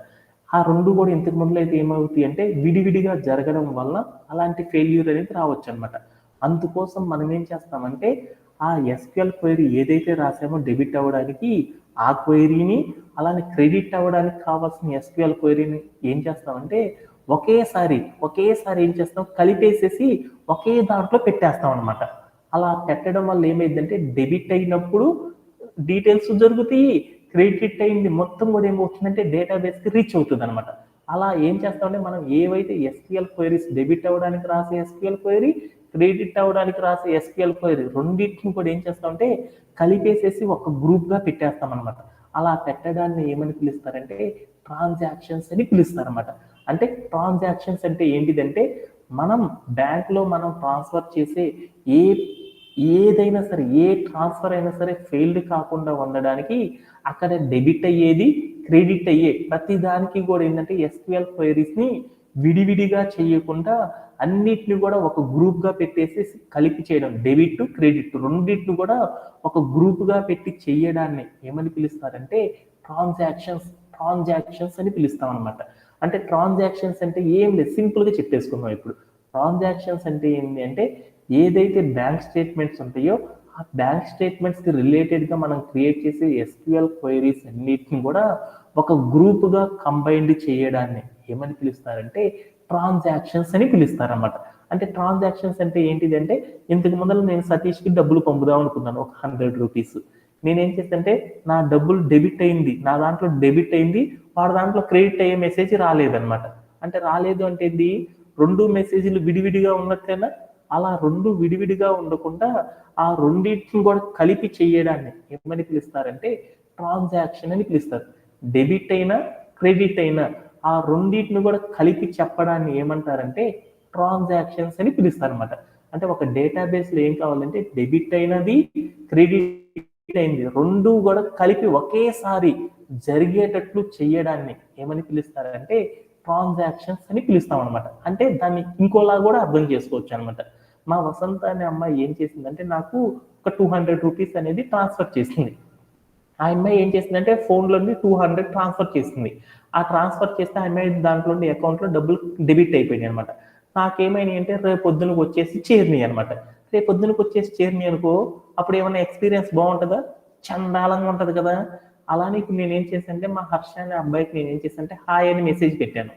ఆ రెండు కూడా ఇంతకు ముందులో అయితే ఏమవుతాయి అంటే విడివిడిగా జరగడం వల్ల అలాంటి ఫెయిల్యూర్ అనేది రావచ్చు అనమాట. అందుకోసం మనం ఏం చేస్తామంటే ఆ ఎస్క్యూఎల్ క్వైరీ ఏదైతే రాసామో డెబిట్ అవ్వడానికి ఆ క్వైరీని అలానే క్రెడిట్ అవ్వడానికి కావాల్సిన ఎస్క్యూఎల్ క్వైరీని ఏం చేస్తామంటే ఒకేసారి ఏం చేస్తాం, కలిపేసేసి ఒకే దాంట్లో పెట్టేస్తాం అనమాట. అలా పెట్టడం వల్ల ఏమైందంటే డెబిట్ అయినప్పుడు డీటెయిల్స్ జరుగుతాయి, క్రెడిట్ అయింది మొత్తం కూడా ఏమవుతుందంటే డేటాబేస్కి రీచ్ అవుతుంది అనమాట. అలా ఏం చేస్తామంటే మనం ఏవైతే ఎస్క్యూఎల్ క్వైరీస్ డెబిట్ అవ్వడానికి రాసే ఎస్క్యూఎల్ క్వైరీ, క్రెడిట్ అవ్వడానికి రాసే ఎస్క్యూఎల్ క్వైరీ రెండింటిని కూడా ఏం చేస్తామంటే కలిపేసేసి ఒక గ్రూప్గా పెట్టేస్తాం అనమాట. అలా పెట్టడాన్ని ఏమని పిలుస్తారంటే ట్రాన్సాక్షన్స్ అని పిలుస్తారన్నమాట. అంటే ట్రాన్సాక్షన్స్ అంటే ఏంటిదంటే మనం బ్యాంక్లో మనం ట్రాన్స్ఫర్ చేసే ఏదైనా సరే, ఏ ట్రాన్స్ఫర్ అయినా సరే ఫెయిల్డ్ కాకుండా ఉండడానికి అక్కడ డెబిట్ అయ్యేది, క్రెడిట్ అయ్యే ప్రతి దానికి కూడా ఏంటంటే ఎస్క్యూఎల్ క్వైరీస్ని విడివిడిగా చేయకుండా అన్నిటిని కూడా ఒక గ్రూప్గా పెట్టేసి కలిపి చేయడం, డెబిట్ క్రెడిట్ రెండింటిని కూడా ఒక గ్రూప్గా పెట్టి చేయడాన్ని ఏమని పిలుస్తారంటే ట్రాన్సాక్షన్స్ అని పిలుస్తాం అనమాట. అంటే ట్రాన్సాక్షన్స్ అంటే ఏం లేదు, సింపుల్గా చెప్పేసుకున్నాం. ఇప్పుడు ట్రాన్సాక్షన్స్ అంటే ఏంటి అంటే ఏదైతే బ్యాంక్ స్టేట్మెంట్స్ ఉంటాయో ఆ బ్యాంక్ స్టేట్మెంట్స్కి రిలేటెడ్గా మనం క్రియేట్ చేసే ఎస్క్యూఎల్ క్వైరీస్ అన్నిటిని కూడా ఒక గ్రూప్గా కంబైన్డ్ చేయడాన్ని ఏమని పిలుస్తారంటే ట్రాన్సాక్షన్స్ అని పిలుస్తారన్నమాట. అంటే ట్రాన్సాక్షన్స్ అంటే ఏంటిదంటే ఇంతకు ముందర నేను సతీష్కి డబ్బులు పంపుదాం అనుకున్నాను, ఒక 100 రూపీస్. నేనేం చేస్తానంటే నా డబ్బులు డెబిట్ అయింది, నా దాంట్లో డెబిట్ అయింది, వాడి దాంట్లో క్రెడిట్ అయ్యే మెసేజ్ రాలేదన్నమాట. అంటే రాలేదు అంటే ఏంది, రెండు మెసేజ్లు విడివిడిగా ఉన్నట్టేనా? అలా రెండు విడివిడిగా ఉండకుండా ఆ రెండింటిని కూడా కలిపి చేయడాన్ని ఏమని పిలుస్తారంటే ట్రాన్సాక్షన్ అని పిలుస్తారు. డెబిట్ అయినా క్రెడిట్ అయినా ఆ రెండింటిని కూడా కలిపి చెప్పడాన్ని ఏమంటారంటే ట్రాన్సాక్షన్స్ అని పిలుస్తారు అనమాట. అంటే ఒక డేటాబేస్లో ఏం కావాలంటే డెబిట్ అయినది, క్రెడిట్ అయింది రెండు కూడా కలిపి ఒకేసారి జరిగేటట్లు చేయడాన్ని ఏమని పిలుస్తారంటే ట్రాన్సాక్షన్స్ అని పిలుస్తాం అనమాట. అంటే దాన్ని ఇంకోలా కూడా అర్థం చేసుకోవచ్చు అనమాట. మా వసంత అనే అమ్మాయి ఏం చేసిందంటే నాకు ఒక 200 రూపీస్ అనేది ట్రాన్స్ఫర్ చేసింది. ఆ అమ్మాయి ఏం చేసిందంటే ఫోన్లోని 200 ట్రాన్స్ఫర్ చేసింది. ఆ ట్రాన్స్ఫర్ చేస్తే ఆ అమ్మాయి దాంట్లో అకౌంట్లో డబ్బులు డెబిట్ అయిపోయినాయి అనమాట. నాకేమైనాయి అంటే రేపు పొద్దునకు వచ్చేసి చేరినాయి అనమాట. రేపు పొద్దునకు వచ్చేసి చేరినాయి అనుకో, అప్పుడు ఏమైనా ఎక్స్పీరియన్స్ బాగుంటుందా? చండాలంగా ఉంటుంది కదా. అలానే ఇప్పుడు నేనేం చేశానంటే మా హర్ష అనే అబ్బాయికి నేనేం చేశానంటే హాయ్ అని మెసేజ్ పెట్టాను.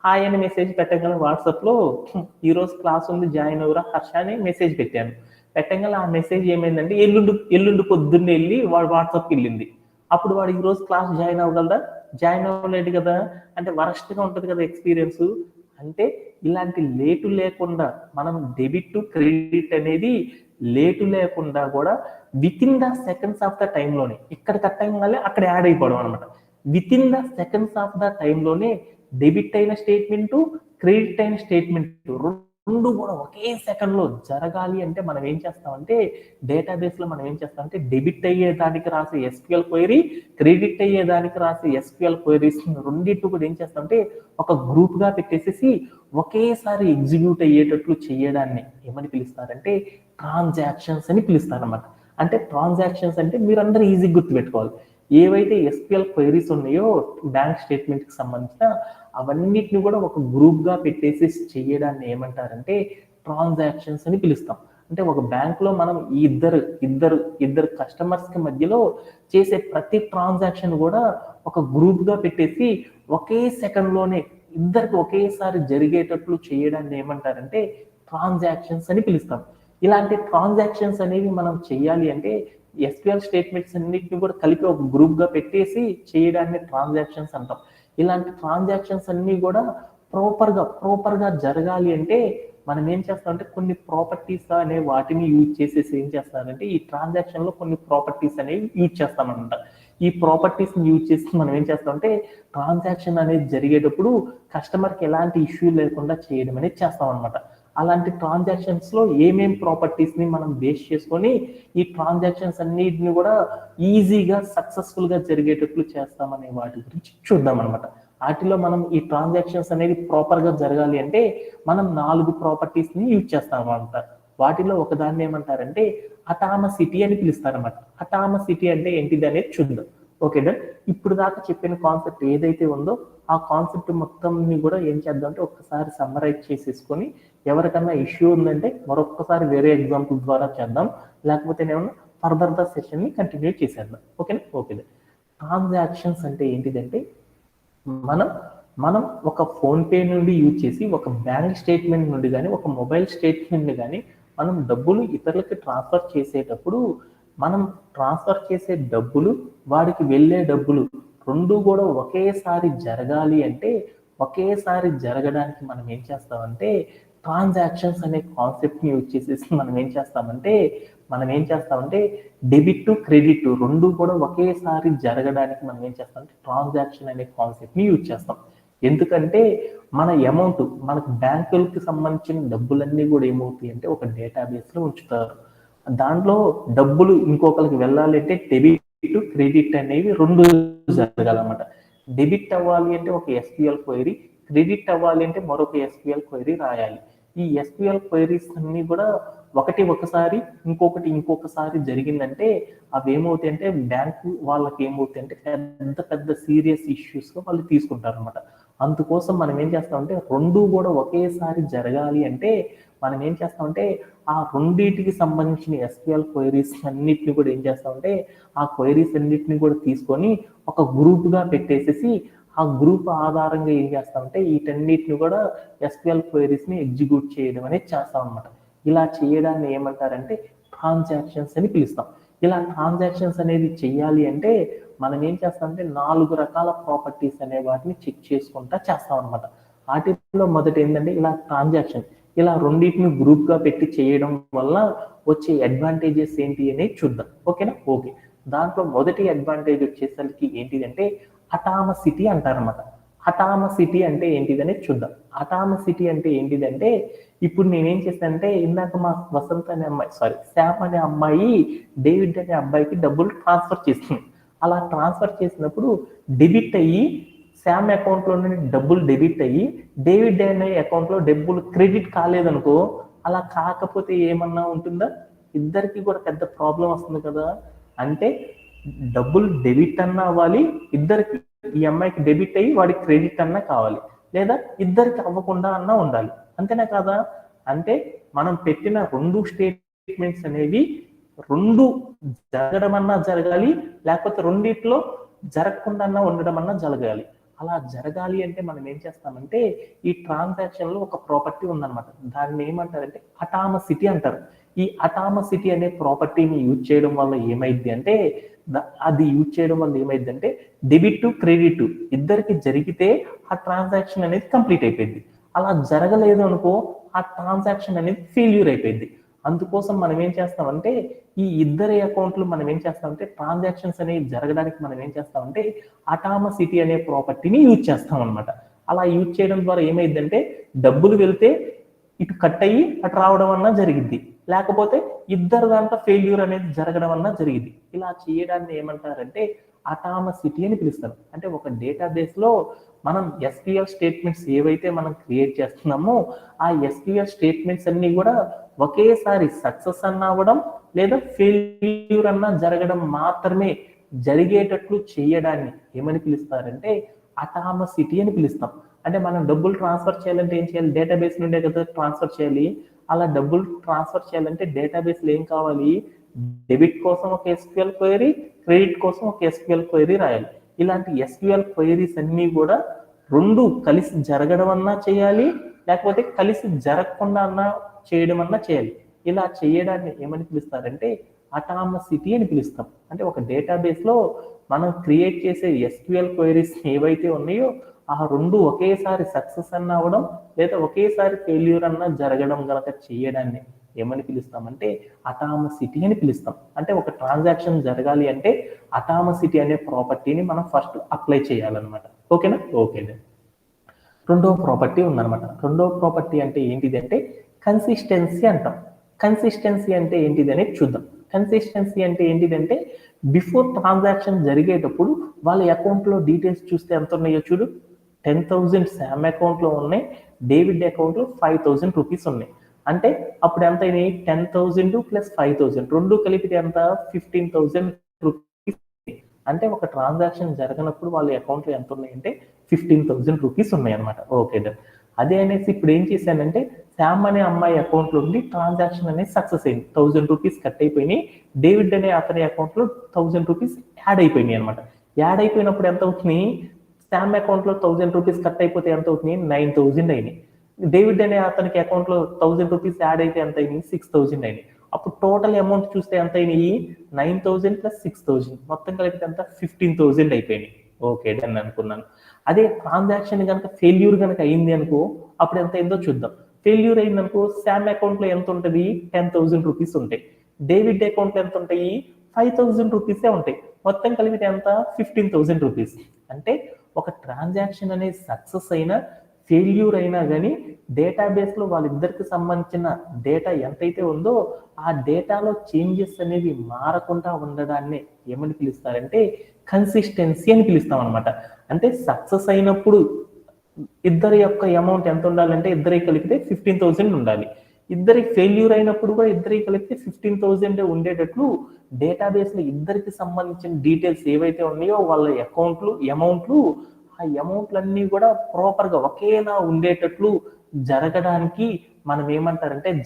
హాయ్ అని మెసేజ్ పెట్టగల వాట్సాప్లో ఈరోజు క్లాస్ ఉంది జాయిన్ అవ్వరా హర్ష అని మెసేజ్ పెట్టాను. పెట్టగల ఆ మెసేజ్ ఏమైందంటే ఎల్లుండి పొద్దున్నే వెళ్ళి వాడు వాట్సాప్కి వెళ్ళింది. అప్పుడు వాడు ఈరోజు క్లాస్ జాయిన్ అవ్వగలదా? జాయిన్ అవ్వలేదు కదా. అంటే వరస్ట్గా ఉంటుంది కదా ఎక్స్పీరియన్స్. అంటే ఇలాంటి లేటు లేకుండా మనం డెబిట్ క్రెడిట్ అనేది లేటు లేకుండా కూడా with in the seconds of the టైంలోనే ఇక్కడ కట్ అయ్యగానే అక్కడ యాడ్ అయిపోవడం అనమాట. With in the seconds of the టైంలోనే డెబిట్ అయిన స్టేట్మెంట్, క్రెడిట్ అయిన స్టేట్మెంట్ రెండు కూడా ఒకే సెకండ్లో జరగాలి అంటే మనం ఏం చేస్తామంటే డేటాబేస్లో మనం ఏం చేస్తామంటే డెబిట్ అయ్యేదానికి రాసే ఎస్క్యూఎల్ క్వైరీ, క్రెడిట్ అయ్యేదానికి రాసే ఎస్క్యూఎల్ క్వైరీస్ రెండింటి కూడా ఏం చేస్తామంటే ఒక గ్రూప్గా పెట్టేసేసి ఒకేసారి ఎగ్జిక్యూట్ అయ్యేటట్లు చేయడాన్ని ఏమని పిలుస్తారంటే ట్రాన్సాక్షన్స్ అని పిలుస్తారన్నమాట. అంటే ట్రాన్సాక్షన్స్ అంటే మీరందరూ ఈజీ గుర్తుపెట్టుకోవాలి. ఏవైతే ఎస్క్యూఎల్ క్వైరీస్ ఉన్నాయో బ్యాంక్ స్టేట్మెంట్కి సంబంధించిన అవన్నిటిని కూడా ఒక గ్రూప్గా పెట్టేసి చేయడాన్ని ఏమంటారంటే ట్రాన్సాక్షన్స్ అని పిలుస్తాం. అంటే ఒక బ్యాంక్లో మనం ఇద్దరు కస్టమర్స్కి మధ్యలో చేసే ప్రతి ట్రాన్సాక్షన్ కూడా ఒక గ్రూప్గా పెట్టేసి ఒకే సెకండ్లోనే ఇద్దరికి ఒకేసారి జరిగేటట్లు చేయడాన్ని ఏమంటారంటే ట్రాన్సాక్షన్స్ అని పిలుస్తాం. ఇలాంటి ట్రాన్సాక్షన్స్ అనేవి మనం చేయాలి అంటే ఎస్క్యూఎల్ స్టేట్మెంట్స్ అన్నిటిని కూడా కలిపి ఒక గ్రూప్గా పెట్టేసి చేయడాన్ని ట్రాన్సాక్షన్స్ అంటాం. ఇలాంటి ట్రాన్సాక్షన్స్ అన్నీ కూడా ప్రాపర్గా జరగాలి అంటే మనం ఏం చేస్తామంటే కొన్ని ప్రాపర్టీస్ అనే వాటిని యూజ్ చేసేసి ఏం చేస్తారంటే ఈ ట్రాన్సాక్షన్లో కొన్ని ప్రాపర్టీస్ అనేవి యూజ్ చేస్తామన్నమాట. ఈ ప్రాపర్టీస్ని యూజ్ చేసి మనం ఏం చేస్తామంటే ట్రాన్సాక్షన్ అనేది జరిగేటప్పుడు కస్టమర్కి ఎలాంటి ఇష్యూ లేకుండా చేయడం అనేది చేస్తాం అనమాట. అలాంటి ట్రాన్సాక్షన్స్లో ఏమేం ప్రాపర్టీస్ని మనం బేస్ చేసుకొని ఈ ట్రాన్సాక్షన్స్ అన్నిటిని కూడా ఈజీగా సక్సెస్ఫుల్గా జరిగేటట్లు చేస్తామనే వాటి గురించి చూద్దాం అనమాట. వాటిలో మనం ఈ ట్రాన్సాక్షన్స్ అనేది ప్రాపర్గా జరగాలి అంటే మనం 4 ప్రాపర్టీస్ని యూజ్ చేస్తాం అనమాట. వాటిలో ఒకదాన్ని ఏమంటారంటే అటామసిటీ అని పిలుస్తారన్నమాట. అటామసిటీ అంటే ఏంటిది అనేది చూద్దాం. ఓకేనా? ఇప్పుడు దాకా చెప్పిన కాన్సెప్ట్ ఏదైతే ఉందో ఆ కాన్సెప్ట్ మొత్తంని కూడా ఏం చేద్దాం అంటే ఒక్కసారి సమ్మరైజ్ చేసేసుకొని ఎవరికన్నా ఇష్యూ ఉందంటే మరొక్కసారి వేరే ఎగ్జాంపుల్ ద్వారా చేద్దాం, లేకపోతే ఏమన్నా ఫర్దర్ ద సెషన్ని కంటిన్యూ చేసేద్దాం. ఓకేనా? ఓకే. ట్రాన్సాక్షన్స్ అంటే ఏంటిదంటే మనం ఒక ఫోన్పే నుండి యూజ్ చేసి ఒక బ్యాంక్ స్టేట్మెంట్ నుండి కానీ ఒక మొబైల్ స్టేట్మెంట్ కానీ మనం డబ్బులు ఇతరులకి ట్రాన్స్ఫర్ చేసేటప్పుడు మనం ట్రాన్స్ఫర్ చేసే డబ్బులు వాడికి వెళ్ళే డబ్బులు రెండు కూడా ఒకేసారి జరగాలి అంటే ఒకేసారి జరగడానికి మనం ఏం చేస్తామంటే ట్రాన్సాక్షన్స్ అనే కాన్సెప్ట్ని యూజ్ చేసేసి మనం ఏం చేస్తామంటే డెబిట్ టు క్రెడిట్ రెండు కూడా ఒకేసారి జరగడానికి మనం ఏం చేస్తామంటే ట్రాన్సాక్షన్ అనే కాన్సెప్ట్ని యూజ్ చేస్తాం. ఎందుకంటే మన అమౌంట్ మనకు బ్యాంకులకి సంబంధించిన డబ్బులన్నీ కూడా ఏమవుతాయి అంటే ఒక డేటాబేస్లో ఉంచుతారు. దాంట్లో డబ్బులు ఇంకొకరికి వెళ్ళాలంటే డెబిట్ క్రెడిట్ అనేవి రెండు జరగాలన్నమాట. డెబిట్ అవ్వాలి అంటే ఒక ఎస్క్యూఎల్ క్వైరీ, క్రెడిట్ అవ్వాలి అంటే మరొక ఎస్క్యూఎల్ క్వైరీ రాయాలి. ఈ ఎస్క్యూఎల్ క్వైరీస్ అన్ని కూడా ఒకసారి ఇంకొకసారి జరిగిందంటే అవి ఏమవుతాయి అంటే బ్యాంకు వాళ్ళకి ఏమవుతాయి అంటే పెద్ద పెద్ద సీరియస్ ఇష్యూస్గా వాళ్ళు తీసుకుంటారు అనమాట. అందుకోసం మనం ఏం చేస్తామంటే రెండు కూడా ఒకేసారి జరగాలి అంటే మనం ఏం చేస్తామంటే ఆ రెండింటికి సంబంధించిన ఎస్క్యూఎల్ క్వైరీస్ అన్నిటిని కూడా ఏం చేస్తామంటే ఆ క్వైరీస్ అన్నిటిని కూడా తీసుకొని ఒక గ్రూప్గా పెట్టేసేసి ఆ గ్రూప్ ఆధారంగా ఏం చేస్తామంటే వీటన్నిటిని కూడా ఎస్క్యూఎల్ క్వైరీస్ని ఎగ్జిక్యూట్ చేయడం అనేది చేస్తాం అనమాట. ఇలా చేయడాన్ని ఏమంటారంటే ట్రాన్సాక్షన్స్ అని పిలుస్తాం. ఇలా ట్రాన్సాక్షన్స్ అనేది చెయ్యాలి అంటే మనం ఏం చేస్తామంటే 4 రకాల ప్రాపర్టీస్ అనే వాటిని చెక్ చేసుకుంటా చేస్తాం అనమాట. వాటిలో మొదటి ఏంటంటే ఇలా ట్రాన్సాక్షన్, ఇలా రెండింటిని గ్రూప్గా పెట్టి చేయడం వల్ల వచ్చే అడ్వాంటేజెస్ ఏంటి అనేది చూద్దాం. ఓకేనా? ఓకే. దాంట్లో మొదటి అడ్వాంటేజ్ వచ్చేసరికి ఏంటిదంటే అటామసిటీ అంటారనమాట. అటామసిటీ అంటే ఏంటిదని చూద్దాం. అటామసిటీ అంటే ఏంటిదంటే ఇప్పుడు నేనేం చేశానంటే ఇందాక మా వసంత్ అనే అమ్మాయి శామ్ అనే అమ్మాయి డేవిడ్ అనే అబ్బాయికి డబ్బులు ట్రాన్స్ఫర్ చేస్తుంది. అలా ట్రాన్స్ఫర్ చేసినప్పుడు డెబిట్ అయ్యి శామ్ అకౌంట్లో నుండి డబ్బులు డెబిట్ అయ్యి డేవిడ్ అనే అకౌంట్లో డబ్బులు క్రెడిట్ కాలేదనుకో, అలా కాకపోతే ఏమన్నా ఉంటుందా? ఇద్దరికి కూడా పెద్ద ప్రాబ్లం వస్తుంది కదా. అంటే డబ్బులు డెబిట్ అన్నా అవ్వాలి, ఇద్దరికి ఈ అమ్మాయికి డెబిట్ అయ్యి వాడికి క్రెడిట్ అన్నా కావాలి, లేదా ఇద్దరికి అవ్వకుండా అన్నా ఉండాలి. అంతేనా కాదా? అంటే మనం పెట్టిన రెండు స్టేట్మెంట్స్ అనేవి రెండు జరగడం అన్నా జరగాలి, లేకపోతే రెండిట్లో జరగకుండా అన్నా ఉండడం అన్నా జరగాలి. అలా జరగాలి అంటే మనం ఏం చేస్తామంటే ఈ ట్రాన్సాక్షన్ లో ఒక ప్రాపర్టీ ఉందన్నమాట. దాన్ని ఏమంటారంటే అటామసిటీ అంటారు. ఈ అటామసిటీ అనే ప్రాపర్టీని యూజ్ చేయడం వల్ల ఏమైంది అంటే డెబిట్ టు క్రెడిట్ ఇద్దరికి జరిగితే ఆ ట్రాన్సాక్షన్ అనేది కంప్లీట్ అయిపోయింది. అలా జరగలేదు అనుకో ఆ ట్రాన్సాక్షన్ అనేది ఫెయిల్యూర్ అయిపోయింది. అందుకోసం మనం ఏం చేస్తామంటే ఈ ఇద్దరి అకౌంట్లు మనం ఏం చేస్తామంటే ట్రాన్సాక్షన్స్ అనేవి జరగడానికి మనం ఏం చేస్తామంటే అటామసిటీ అనే ప్రాపర్టీని యూజ్ చేస్తాం అనమాట. అలా యూజ్ చేయడం ద్వారా ఏమైందంటే డబ్బులు వెళ్తే ఇటు కట్ అయ్యి అటు రావడం అన్నా జరిగింది, లేకపోతే ఇద్దరు దాంట్లో ఫెయిల్యూర్ అనేది జరగడం అన్నా జరిగింది. ఇలా చేయడాన్ని ఏమంటారంటే అటామసిటీ అని పిలుస్తారు. అంటే ఒక డేటాబేస్ లో మనం ఎస్క్యూఎల్ స్టేట్మెంట్స్ ఏవైతే మనం క్రియేట్ చేస్తున్నామో ఆ ఎస్క్యూఎల్ స్టేట్మెంట్స్ అన్ని కూడా ఒకేసారి సక్సెస్ అన్న అవ్వడం లేదా ఫెయిల్యూర్ అన్నా జరగడం మాత్రమే జరిగేటట్లు చేయడాన్ని ఏమని పిలుస్తారంటే అటామసిటీ అని పిలుస్తాం. అంటే మనం డబ్బులు ట్రాన్స్ఫర్ చేయాలంటే ఏం చేయాలి? డేటాబేస్ నుండే కదా ట్రాన్స్ఫర్ చేయాలి. అలా డబ్బులు ట్రాన్స్ఫర్ చేయాలంటే డేటాబేస్ లో ఏం కావాలి? డెబిట్ కోసం ఒక ఎస్క్యూఎల్ క్వైరీ, క్రెడిట్ కోసం ఒక ఎస్క్యూఎల్ క్వైరీ రాయాలి. ఇలాంటి ఎస్క్యూఎల్ క్వైరీస్ అన్ని కూడా రెండు కలిసి జరగడం అన్నా చేయాలి, లేకపోతే కలిసి జరగకుండా అన్నా చేయడం అన్నా చేయాలి. ఇలా చేయడాన్ని ఏమని పిలుస్తారంటే అటామసిటీ అని పిలుస్తాం. అంటే ఒక డేటాబేస్ లో మనం క్రియేట్ చేసే ఎస్క్యూఎల్ క్వైరీస్ ఏవైతే ఉన్నాయో ఆ రెండు ఒకేసారి సక్సెస్ అన్న అవ్వడం లేదా ఒకేసారి ఫెయిల్యూర్ అన్న జరగడం గనక చేయడాన్ని ఏమని పిలుస్తామంటే అటామసిటీ అని పిలుస్తాం. అంటే ఒక ట్రాన్సాక్షన్ జరగాలి అంటే అటామసిటీ అనే ప్రాపర్టీని మనం ఫస్ట్ అప్లై చేయాలన్నమాట. ఓకేనా? ఓకే. రెండవ ప్రాపర్టీ ఉందన్నమాట. రెండవ ప్రాపర్టీ అంటే ఏంటిది అంటే కన్సిస్టెన్సీ అంటాం. కన్సిస్టెన్సీ అంటే ఏంటిది అనేది చూద్దాం. కన్సిస్టెన్సీ అంటే ఏంటిదంటే బిఫోర్ ట్రాన్సాక్షన్ జరిగేటప్పుడు వాళ్ళ అకౌంట్లో డీటెయిల్స్ చూస్తే ఎంత ఉన్నాయో చూడు. 10,000 శామ్ అకౌంట్లో ఉన్నాయి, డేవిడ్ అకౌంట్లో 5,000 రూపీస్ ఉన్నాయి. అంటే అప్పుడు ఎంత అయినాయి? 10,000 ప్లస్ 5,000 రెండు కలిపితే ఎంత? 15,000 రూపీస్. అంటే ఒక ట్రాన్సాక్షన్ జరగనప్పుడు వాళ్ళ అకౌంట్లో ఎంత ఉన్నాయంటే 15,000 రూపీస్ ఉన్నాయి అనమాట. Okay done. అదే అనేసి ఇప్పుడు ఏం చేశానంటే శామ్ అనే అమ్మాయి అకౌంట్లో ఉండి ట్రాన్సాక్షన్ అనేది సక్సెస్ అయింది. 1,000 రూపీస్ కట్ అయిపోయినాయి. డేవిడ్ అనే అతని అకౌంట్లో 1,000 రూపీస్ యాడ్ అయిపోయినాయి అనమాట. యాడ్ అయిపోయినప్పుడు ఎంత అవుతుంది? శామ్ అకౌంట్లో 1,000 రూపీస్ కట్ అయిపోతే ఎంత అవుతుంది? 9,000 అయినాయి. డేవిడ్ అనే అతనికి అకౌంట్లో 1,000 రూపీస్ యాడ్ అయితే ఎంత అయినాయి? 6,000 అయినాయి. అప్పుడు టోటల్ అమౌంట్ చూస్తే ఎంత అయినాయి? 9,000 ప్లస్ 6,000 మొత్తం కలిపితే ఎంత? 15,000 అయిపోయినాయి. ఓకే డన్ అనుకున్నాను. అదే ట్రాన్సాక్షన్ కనుక ఫెయిల్యూర్ కనుక అయింది అనుకో అప్పుడు ఎంత అయిందో చూద్దాం. ఫెయిల్యూర్ అయిందనుకో శామ్ అకౌంట్ లో ఎంత ఉంటుంది, 10,000 రూపీస్ ఉంటాయి. డేవిడ్ అకౌంట్ లో ఎంత ఉంటాయి, 5,000 రూపీసే ఉంటాయి. మొత్తం కలిపితే ఎంత, 15,000 రూపీస్. అంటే ఒక ట్రాన్సాక్షన్ అనేది సక్సెస్ అయినా ఫెయిల్యూర్ అయినా కానీ డేటాబేస్లో వాళ్ళిద్దరికి సంబంధించిన డేటా ఎంతైతే ఉందో ఆ డేటాలో చేంజెస్ అనేవి మారకుండా ఉండడాన్ని ఏమని పిలుస్తారంటే కన్సిస్టెన్సీ అని పిలుస్తాం అనమాట. అంటే సక్సెస్ అయినప్పుడు ఇద్దరి యొక్క అమౌంట్ ఎంత ఉండాలంటే ఇద్దరికి కలిపితే 15,000 ఉండాలి. ఇద్దరి ఫెయిల్యూర్ అయినప్పుడు కూడా ఇద్దరికి కలిపితే 15,000 ఉండేటట్లు డేటాబేస్లో ఇద్దరికి సంబంధించిన డీటెయిల్స్ ఏవైతే ఉన్నాయో వాళ్ళ అమౌంట్లు ఆ అమౌంట్లన్నీ కూడా ప్రాపర్గా ఒకేలా ఉండేటట్లు జరగడానికి మనం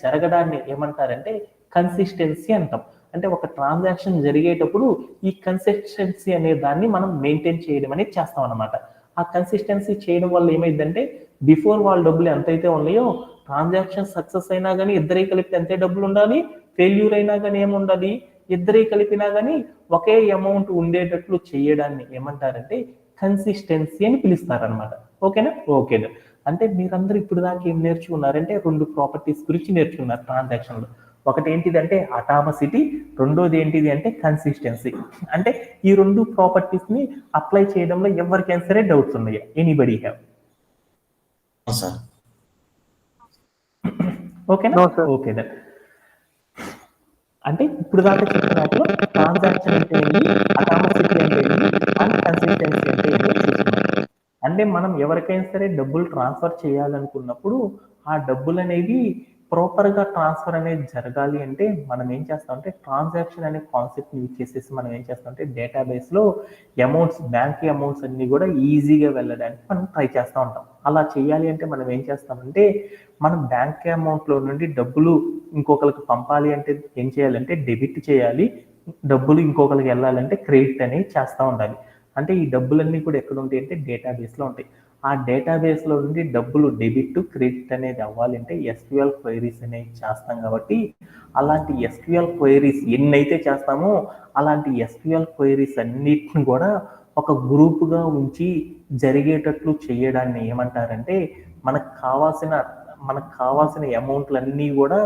జరగడాన్ని ఏమంటారంటే కన్సిస్టెన్సీ అంటాం. అంటే ఒక ట్రాన్సాక్షన్ జరిగేటప్పుడు ఈ కన్సిస్టెన్సీ అనే దాన్ని మనం మెయింటైన్ చేయడం అనేది చేస్తాం అనమాట. ఆ కన్సిస్టెన్సీ చేయడం వల్ల ఏమైందంటే బిఫోర్ వాళ్ళ డబ్బులు ఎంతైతే ఉన్నాయో ట్రాన్సాక్షన్ సక్సెస్ అయినా కానీ ఇద్దరికి కలిపి ఎంతే డబ్బులు ఉండాలి, ఫెయిల్యూర్ అయినా కానీ ఏముండాలి, ఇద్దరికి కలిపినా కానీ ఒకే అమౌంట్ ఉండేటట్లు చేయడాన్ని ఏమంటారంటే కన్సిస్టెన్సీ అని పిలుస్తారనమాట. ఓకేనా? ఓకేనా. అంటే మీరందరూ ఇప్పుడు దాకా ఏం నేర్చుకున్నారంటే 2 ప్రాపర్టీస్ గురించి నేర్చుకున్నారు ట్రాన్సాక్షన్లో. ఒకటి ఏంటిదంటే అటామసిటీ, రెండోది ఏంటిది అంటే కన్సిస్టెన్సీ. అంటే ఈ 2 ప్రాపర్టీస్ ని అప్లై చేయడంలో ఎవరికైనా సరే డౌట్స్ ఉన్నాయా? Anybody have? ఓకేనా? ఓకే. అంటే ఇప్పుడు దాకా చెప్పిన వాటిలో ట్రాన్సాక్షన్ అంటే ఏంటి, అటామసిటీ అంటే ఏంటి, అండ్ కన్సిస్టెన్సీ అంటే ఏంటో చూసుకున్నాం. అంటే మనం ఎవరికైనా సరే డబ్బులు ట్రాన్స్ఫర్ చేయాలనుకున్నప్పుడు ఆ డబ్బులు అనేవి ప్రాపర్గా ట్రాన్స్ఫర్ అనేది జరగాలి అంటే మనం ఏం చేస్తామంటే ట్రాన్సాక్షన్ అనే కాన్సెప్ట్ని యూజ్ చేసేసి మనం ఏం చేస్తామంటే డేటాబేస్లో బ్యాంక్ అమౌంట్స్ అన్ని కూడా ఈజీగా వెళ్ళడానికి మనం ట్రై చేస్తూ ఉంటాం. అలా చేయాలి అంటే మనం ఏం చేస్తామంటే మనం బ్యాంక్ అమౌంట్లో నుండి డబ్బులు ఇంకొకరికి పంపాలి అంటే ఏం చేయాలంటే డెబిట్ చేయాలి, డబ్బులు ఇంకొకరికి వెళ్ళాలంటే క్రెడిట్ అనేది చేస్తూ ఉండాలి. అంటే ఈ డబ్బులన్నీ కూడా ఎక్కడ ఉంటాయి అంటే డేటాబేస్లో ఉంటాయి. ఆ డేటాబేస్లో నుండి డబ్బులు డెబిట్ క్రెడిట్ అనేది అవ్వాలంటే ఎస్క్యూఎల్ క్వైరీస్ అనేవి చేస్తాం. కాబట్టి అలాంటి ఎస్క్యూఎల్ క్వైరీస్ ఎన్నైతే చేస్తామో అలాంటి ఎస్క్యూఎల్ క్వైరీస్ అన్నిటిని కూడా ఒక గ్రూపుగా ఉంచి జరిగేటట్లు చేయడాన్ని ఏమంటారంటే మనకు కావాల్సిన అమౌంట్లన్నీ కూడా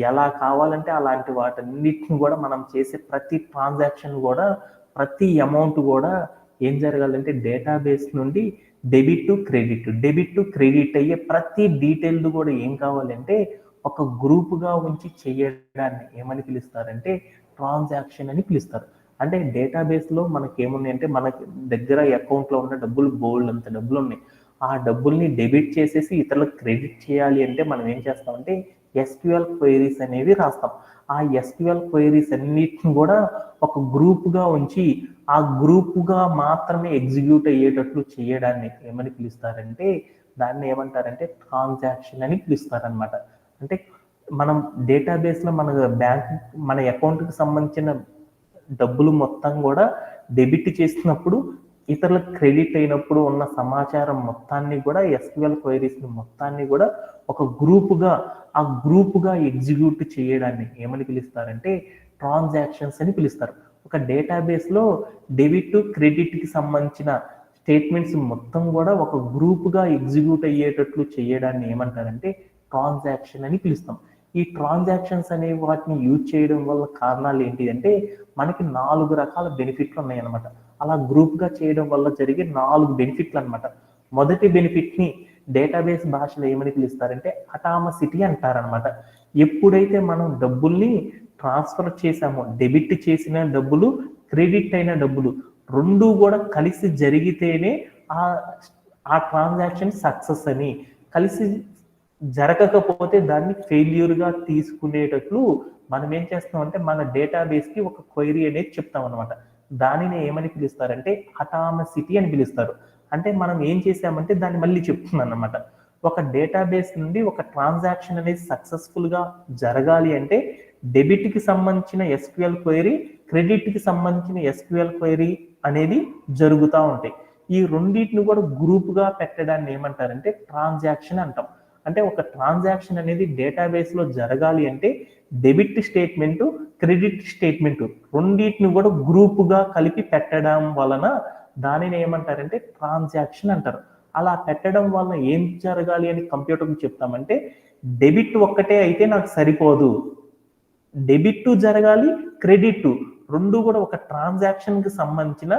ఎలా కావాలంటే అలాంటి వాటన్నిటిని కూడా మనం చేసే ప్రతి ట్రాన్సాక్షన్ కూడా ప్రతి అమౌంట్ కూడా ఏం జరగాలంటే డేటాబేస్ నుండి డెబిట్ టు క్రెడిట్ అయ్యే ప్రతి డీటెయిల్ కూడా ఏం కావాలంటే ఒక గ్రూపుగా ఉంచి చేయడాన్ని ఏమని పిలుస్తారంటే ట్రాన్సాక్షన్ అని పిలుస్తారు. అంటే డేటాబేస్లో మనకి ఏమున్నాయంటే మనకి దగ్గర అకౌంట్లో ఉన్న డబ్బులు బోల్డ్ అంత డబ్బులు ఉన్నాయి. ఆ డబ్బుల్ని డెబిట్ చేసేసి ఇతరులకు క్రెడిట్ చేయాలి అంటే మనం ఏం చేస్తామంటే ఎస్క్యూఎల్ క్వైరీస్ అనేవి రాస్తాం. ఆ ఎస్క్యూఎల్ క్వైరీస్ అన్నిటిని కూడా ఒక గ్రూప్గా ఉంచి ఆ గ్రూప్గా మాత్రమే ఎగ్జిక్యూట్ అయ్యేటట్లు చేయడాన్ని ఏమని పిలుస్తారంటే దాన్ని ఏమంటారంటే ట్రాన్సాక్షన్ అని పిలుస్తారనమాట. అంటే మనం డేటాబేస్లో మన అకౌంట్కి సంబంధించిన డబ్బులు మొత్తం కూడా డెబిట్ చేసినప్పుడు ఇతరులకు క్రెడిట్ అయినప్పుడు ఉన్న సమాచారం మొత్తాన్ని కూడా ఎస్క్యూఎల్ క్వైరీస్ మొత్తాన్ని కూడా ఒక గ్రూపుగా ఎగ్జిక్యూట్ చేయడాన్ని ఏమని పిలుస్తారంటే ట్రాన్సాక్షన్స్ అని పిలుస్తారు. ఒక డేటాబేస్లో డెబిట్ క్రెడిట్కి సంబంధించిన స్టేట్మెంట్స్ మొత్తం కూడా ఒక గ్రూపుగా ఎగ్జిక్యూట్ అయ్యేటట్లు చేయడాన్ని ఏమంటారంటే ట్రాన్సాక్షన్ అని పిలుస్తాం. ఈ ట్రాన్సాక్షన్స్ అనే వాటిని యూజ్ చేయడం వల్ల కారణాలు ఏంటి అంటే మనకి 4 రకాల బెనిఫిట్లు ఉన్నాయన్నమాట. అలా గ్రూప్గా చేయడం వల్ల జరిగే 4 బెనిఫిట్లు అనమాట. మొదటి బెనిఫిట్ని డేటాబేస్ భాషలో ఏమని పిలుస్తారంటే అటామసిటీ అంటారనమాట. ఎప్పుడైతే మనం డబ్బుల్ని ట్రాన్స్ఫర్ చేసామో డెబిట్ చేసిన డబ్బులు క్రెడిట్ అయిన డబ్బులు రెండు కూడా కలిసి జరిగితేనే ఆ ట్రాన్సాక్షన్ సక్సెస్ అని, కలిసి జరగకపోతే దాన్ని ఫెయిల్యూర్గా తీసుకునేటట్లు మనం ఏం చేస్తామంటే మన డేటాబేస్కి ఒక క్వైరీ అనేది చెప్తాం అనమాట. దానిని ఏమని పిలుస్తారంటే అటామసిటీ అని పిలుస్తారు. అంటే మనం ఏం చేసామంటే దాన్ని మళ్ళీ చెప్తున్నాను అనమాట. ఒక డేటాబేస్ నుండి ఒక ట్రాన్సాక్షన్ అనేది సక్సెస్ఫుల్గా జరగాలి అంటే డెబిట్కి సంబంధించిన ఎస్క్యూఎల్ క్వైరీ, క్రెడిట్కి సంబంధించిన ఎస్క్యూఎల్ క్వైరీ అనేది జరుగుతూ ఉంటాయి. ఈ రెండింటిని కూడా గ్రూప్గా పెట్టడాన్ని ఏమంటారంటే ట్రాన్సాక్షన్ అంటాం. అంటే ఒక ట్రాన్సాక్షన్ అనేది డేటాబేస్లో జరగాలి అంటే డెబిట్ స్టేట్మెంటు, క్రెడిట్ స్టేట్మెంటు రెండింటిని కూడా గ్రూపుగా కలిపి పెట్టడం వలన దానిని ఏమంటారంటే ట్రాన్సాక్షన్ అంటారు. అలా పెట్టడం వలన ఏం జరగాలి అని కంప్యూటర్కి చెప్తామంటే డెబిట్ ఒక్కటే అయితే నాకు సరిపోదు, డెబిట్ జరగాలి, క్రెడిట్ రెండు కూడా ఒక ట్రాన్సాక్షన్కి సంబంధించిన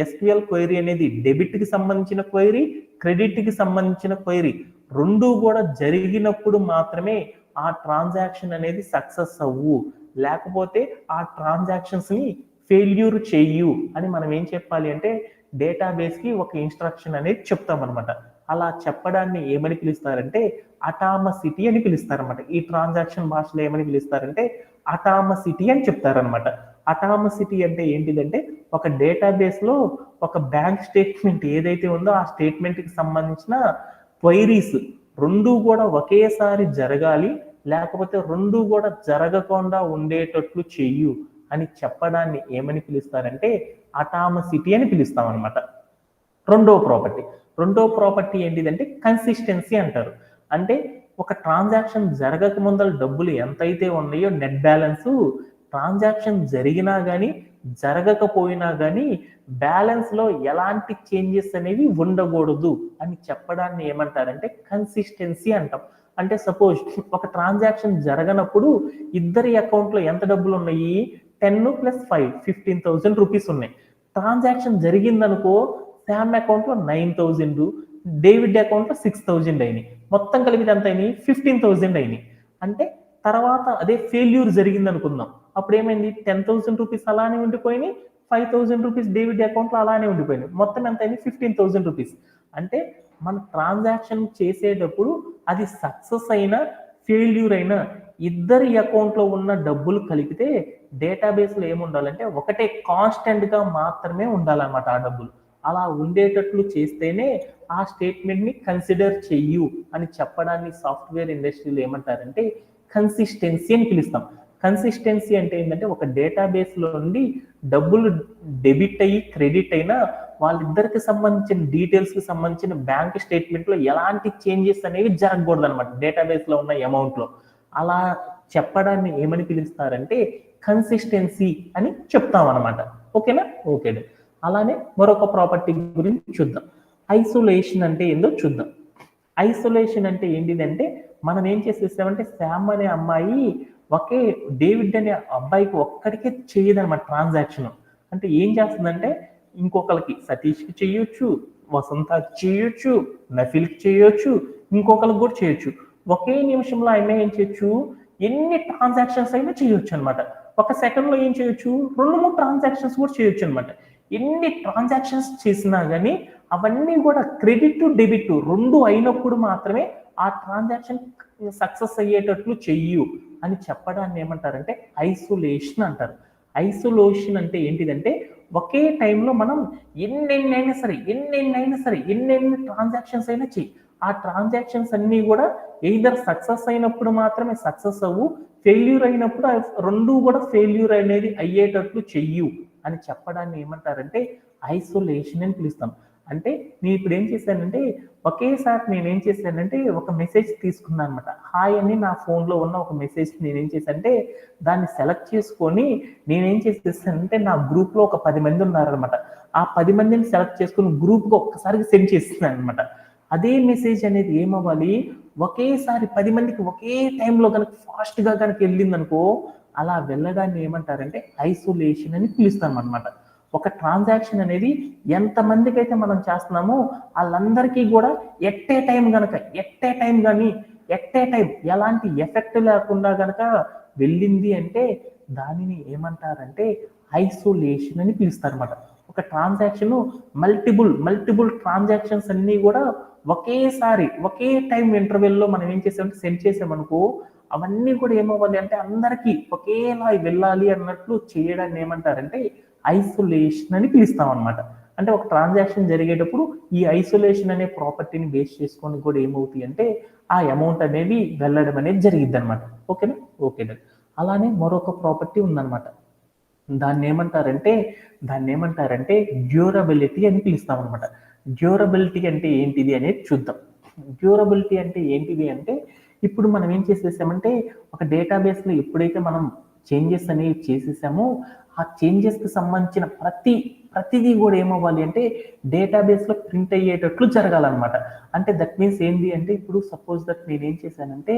ఎస్క్యూఎల్ క్వైరీ అనేది డెబిట్కి సంబంధించిన క్వైరీ, క్రెడిట్కి సంబంధించిన క్వైరీ రెండు కూడా జరిగినప్పుడు మాత్రమే ఆ ట్రాన్సాక్షన్ అనేది సక్సెస్ అవ్వు, లేకపోతే ఆ ట్రాన్సాక్షన్స్ని ఫెయిల్యూర్ చెయ్యు అని మనం ఏం చెప్పాలి అంటే డేటాబేస్కి ఒక ఇన్స్ట్రక్షన్ అనేది చెప్తాం అనమాట. అలా చెప్పడాన్ని ఏమని పిలుస్తారంటే అటామసిటీ అని పిలుస్తారనమాట. ఈ ట్రాన్సాక్షన్ భాషలో ఏమని పిలుస్తారంటే అటామసిటీ అని చెప్తారనమాట. అటామసిటీ అంటే ఏంటిదంటే ఒక డేటాబేస్లో ఒక బ్యాంక్ స్టేట్మెంట్ ఏదైతే ఉందో ఆ స్టేట్మెంట్కి సంబంధించిన క్వైరీస్ రెండు కూడా ఒకేసారి జరగాలి, లేకపోతే రెండు కూడా జరగకుండా ఉండేటట్లు చెయ్యు అని చెప్పడాన్ని ఏమని పిలుస్తారంటే అటామసిటీ అని పిలుస్తాం అనమాట. రెండో ప్రాపర్టీ ఏంటిదంటే కన్సిస్టెన్సీ అంటారు. అంటే ఒక ట్రాన్సాక్షన్ జరగక ముందర డబ్బులు ఎంతైతే ఉన్నాయో నెట్ బ్యాలెన్స్, ట్రాన్సాక్షన్ జరిగినా కానీ జరగకపోయినా కానీ బ్యాలెన్స్లో ఎలాంటి చేంజెస్ అనేవి ఉండకూడదు అని చెప్పడాన్ని ఏమంటారంటే కన్సిస్టెన్సీ అంటాం. అంటే సపోజ్ ఒక ట్రాన్సాక్షన్ జరగనప్పుడు ఇద్దరి అకౌంట్లో ఎంత డబ్బులు ఉన్నాయి, 10 + 5 15,000 రూపీస్ ఉన్నాయి. ట్రాన్సాక్షన్ జరిగిందనుకో శామ్ అకౌంట్లో 9,000, డేవిడ్ అకౌంట్లో 6,000 అయినాయి, మొత్తం కలిపి ఎంత అయినాయి 15,000 అయినాయి. అంటే తర్వాత అదే ఫెయిల్యూర్ జరిగింది అనుకుందాం, అప్పుడు ఏమైంది 10,000 రూపీస్ అలానే ఉండిపోయినాయి, 5,000 రూపీస్ డేవిడ్ అకౌంట్లో అలానే ఉండిపోయినాయి, మొత్తం ఎంత అయింది 15,000 రూపీస్. అంటే మన ట్రాన్సాక్షన్ చేసేటప్పుడు అది సక్సెస్ అయినా ఫెయిల్యూర్ అయినా ఇద్దరి అకౌంట్లో ఉన్న డబ్బులు కలిపితే డేటాబేస్లో ఏముండాలంటే ఒకటే కాన్స్టెంట్గా మాత్రమే ఉండాలన్నమాట ఆ డబ్బులు. అలా ఉండేటట్లు చేస్తేనే ఆ స్టేట్మెంట్ని కన్సిడర్ చెయ్యు అని చెప్పడాన్ని సాఫ్ట్వేర్ ఇండస్ట్రీలో ఏమంటారంటే కన్సిస్టెన్సీ అని పిలుస్తాం. కన్సిస్టెన్సీ అంటే ఏంటంటే ఒక డేటాబేస్లో నుండి డబ్బులు డెబిట్ అయ్యి క్రెడిట్ అయినా వాళ్ళిద్దరికి సంబంధించిన డీటెయిల్స్కి సంబంధించిన బ్యాంక్ స్టేట్మెంట్లో ఎలాంటి చేంజెస్ అనేవి జరగకూడదు అనమాట డేటాబేస్లో ఉన్న అమౌంట్లో. అలా చెప్పడాన్ని ఏమని పిలుస్తారంటే కన్సిస్టెన్సీ అని చెప్తాం అనమాట. ఓకేనా? ఓకే. అలానే మరొక ప్రాపర్టీ గురించి చూద్దాం. ఐసోలేషన్ అంటే ఏందో చూద్దాం. ఐసోలేషన్ అంటే ఏంటిదంటే మనం ఏం చేసేసామంటే శామ్ అనే అమ్మాయి ఒకే డేవిడ్ అనే అబ్బాయికి ఒక్కడికే చేయదన్నమాట ట్రాన్సాక్షన్. అంటే ఏం చేస్తుందంటే ఇంకొకరికి సతీష్కి చేయొచ్చు, వసంతకి చేయొచ్చు, నఫిల్కి చేయొచ్చు, ఇంకొకరికి కూడా చేయొచ్చు. ఒకే నిమిషంలో ఆమె ఏం చేయొచ్చు, ఎన్ని ట్రాన్సాక్షన్స్ అయినా చేయొచ్చు అనమాట. ఒక సెకండ్లో ఏం చేయొచ్చు, 2-3 ట్రాన్సాక్షన్స్ కూడా చేయొచ్చు అనమాట. ఎన్ని ట్రాన్సాక్షన్స్ చేసినా కానీ అవన్నీ కూడా క్రెడిట్ డెబిట్ రెండు అయినప్పుడు మాత్రమే ఆ ట్రాన్సాక్షన్ సక్సెస్ అయ్యేటట్లు చెయ్యు అని చెప్పడాన్ని ఏమంటారంటే ఐసోలేషన్ అంటారు. ఐసోలేషన్ అంటే ఏంటిదంటే ఒకే టైంలో మనం ఎన్నెన్ని ట్రాన్సాక్షన్స్ అయినా చెయ్యి, ఆ ట్రాన్సాక్షన్స్ అన్నీ కూడా ఎయిదర్ సక్సెస్ అయినప్పుడు మాత్రమే సక్సెస్ అవ్వు, ఫెయిల్యూర్ అయినప్పుడు రెండు కూడా ఫెయిల్యూర్ అనేది అయ్యేటట్లు చెయ్యు అని చెప్పడాన్ని ఏమంటారంటే ఐసోలేషన్ అని పిలుస్తాం. అంటే నేను ఇప్పుడు ఏం చేశానంటే ఒకేసారి నేనేం చేశానంటే ఒక మెసేజ్ తీసుకున్నాను అనమాట. హాయ్ అని నా ఫోన్లో ఉన్న ఒక మెసేజ్ నేనేం చేశానంటే దాన్ని సెలెక్ట్ చేసుకొని నేనేం చేసేసానంటే నా గ్రూప్లో ఒక 10 మంది ఉన్నారనమాట. ఆ 10 మందిని సెలెక్ట్ చేసుకుని గ్రూప్గా ఒక్కసారిగా సెండ్ చేస్తున్నాను అనమాట. అదే మెసేజ్ అనేది ఏమవ్వాలి, ఒకేసారి 10 మందికి ఒకే టైంలో కనుక ఫాస్ట్గా కనుక వెళ్ళింది అనుకో, అలా వెళ్ళడాన్ని ఏమంటారంటే ఐసోలేషన్ అని పిలుస్తాం అనమాట. ఒక ట్రాన్సాక్షన్ అనేది ఎంతమందికి అయితే మనం చేస్తున్నామో వాళ్ళందరికీ కూడా ఎట్ ఏ టైం ఎలాంటి ఎఫెక్ట్ లేకుండా కనుక వెళ్ళింది అంటే దానిని ఏమంటారంటే ఐసోలేషన్ అని పిలుస్తారన్నమాట. ఒక ట్రాన్సాక్షన్ మల్టిపుల్ ట్రాన్సాక్షన్స్ అన్నీ కూడా ఒకేసారి ఒకే టైం ఇంటర్వెల్లో మనం ఏం చేసామంటే సెండ్ చేసామనుకో, అవన్నీ కూడా ఏమవ్వాలి అంటే అందరికీ ఒకేలా వెళ్ళాలి అన్నట్లు చేయడాన్ని ఏమంటారంటే ఐసోలేషన్ అని పిలుస్తాం అనమాట. అంటే ఒక ట్రాన్సాక్షన్ జరిగేటప్పుడు ఈ ఐసోలేషన్ అనే ప్రాపర్టీని బేస్ చేసుకొని కూడా ఏమవుతాయి అంటే ఆ అమౌంట్ అనేది వెళ్ళడం అనేది జరిగిద్ది అనమాట. ఓకేనా? ఓకే. అలానే మరొక ప్రాపర్టీ ఉందన్నమాట. దాన్ని ఏమంటారంటే డ్యూరబిలిటీ అని పిలుస్తాం అనమాట. డ్యూరబిలిటీ అంటే ఏంటిది అనేది చూద్దాం. డ్యూరబిలిటీ అంటే ఏంటిది అంటే ఇప్పుడు మనం ఏం చేసేసామంటే ఒక డేటాబేస్లో ఎప్పుడైతే మనం చేంజెస్ అనేవి చేసేసామో ఆ చేంజెస్కి సంబంధించిన ప్రతిదీ కూడా ఏమవ్వాలి అంటే డేటాబేస్లో ప్రింట్ అయ్యేటట్లు జరగాలన్నమాట. అంటే దట్ మీన్స్ ఏంటి అంటే ఇప్పుడు సపోజ్ దట్ నేను ఏం చేశానంటే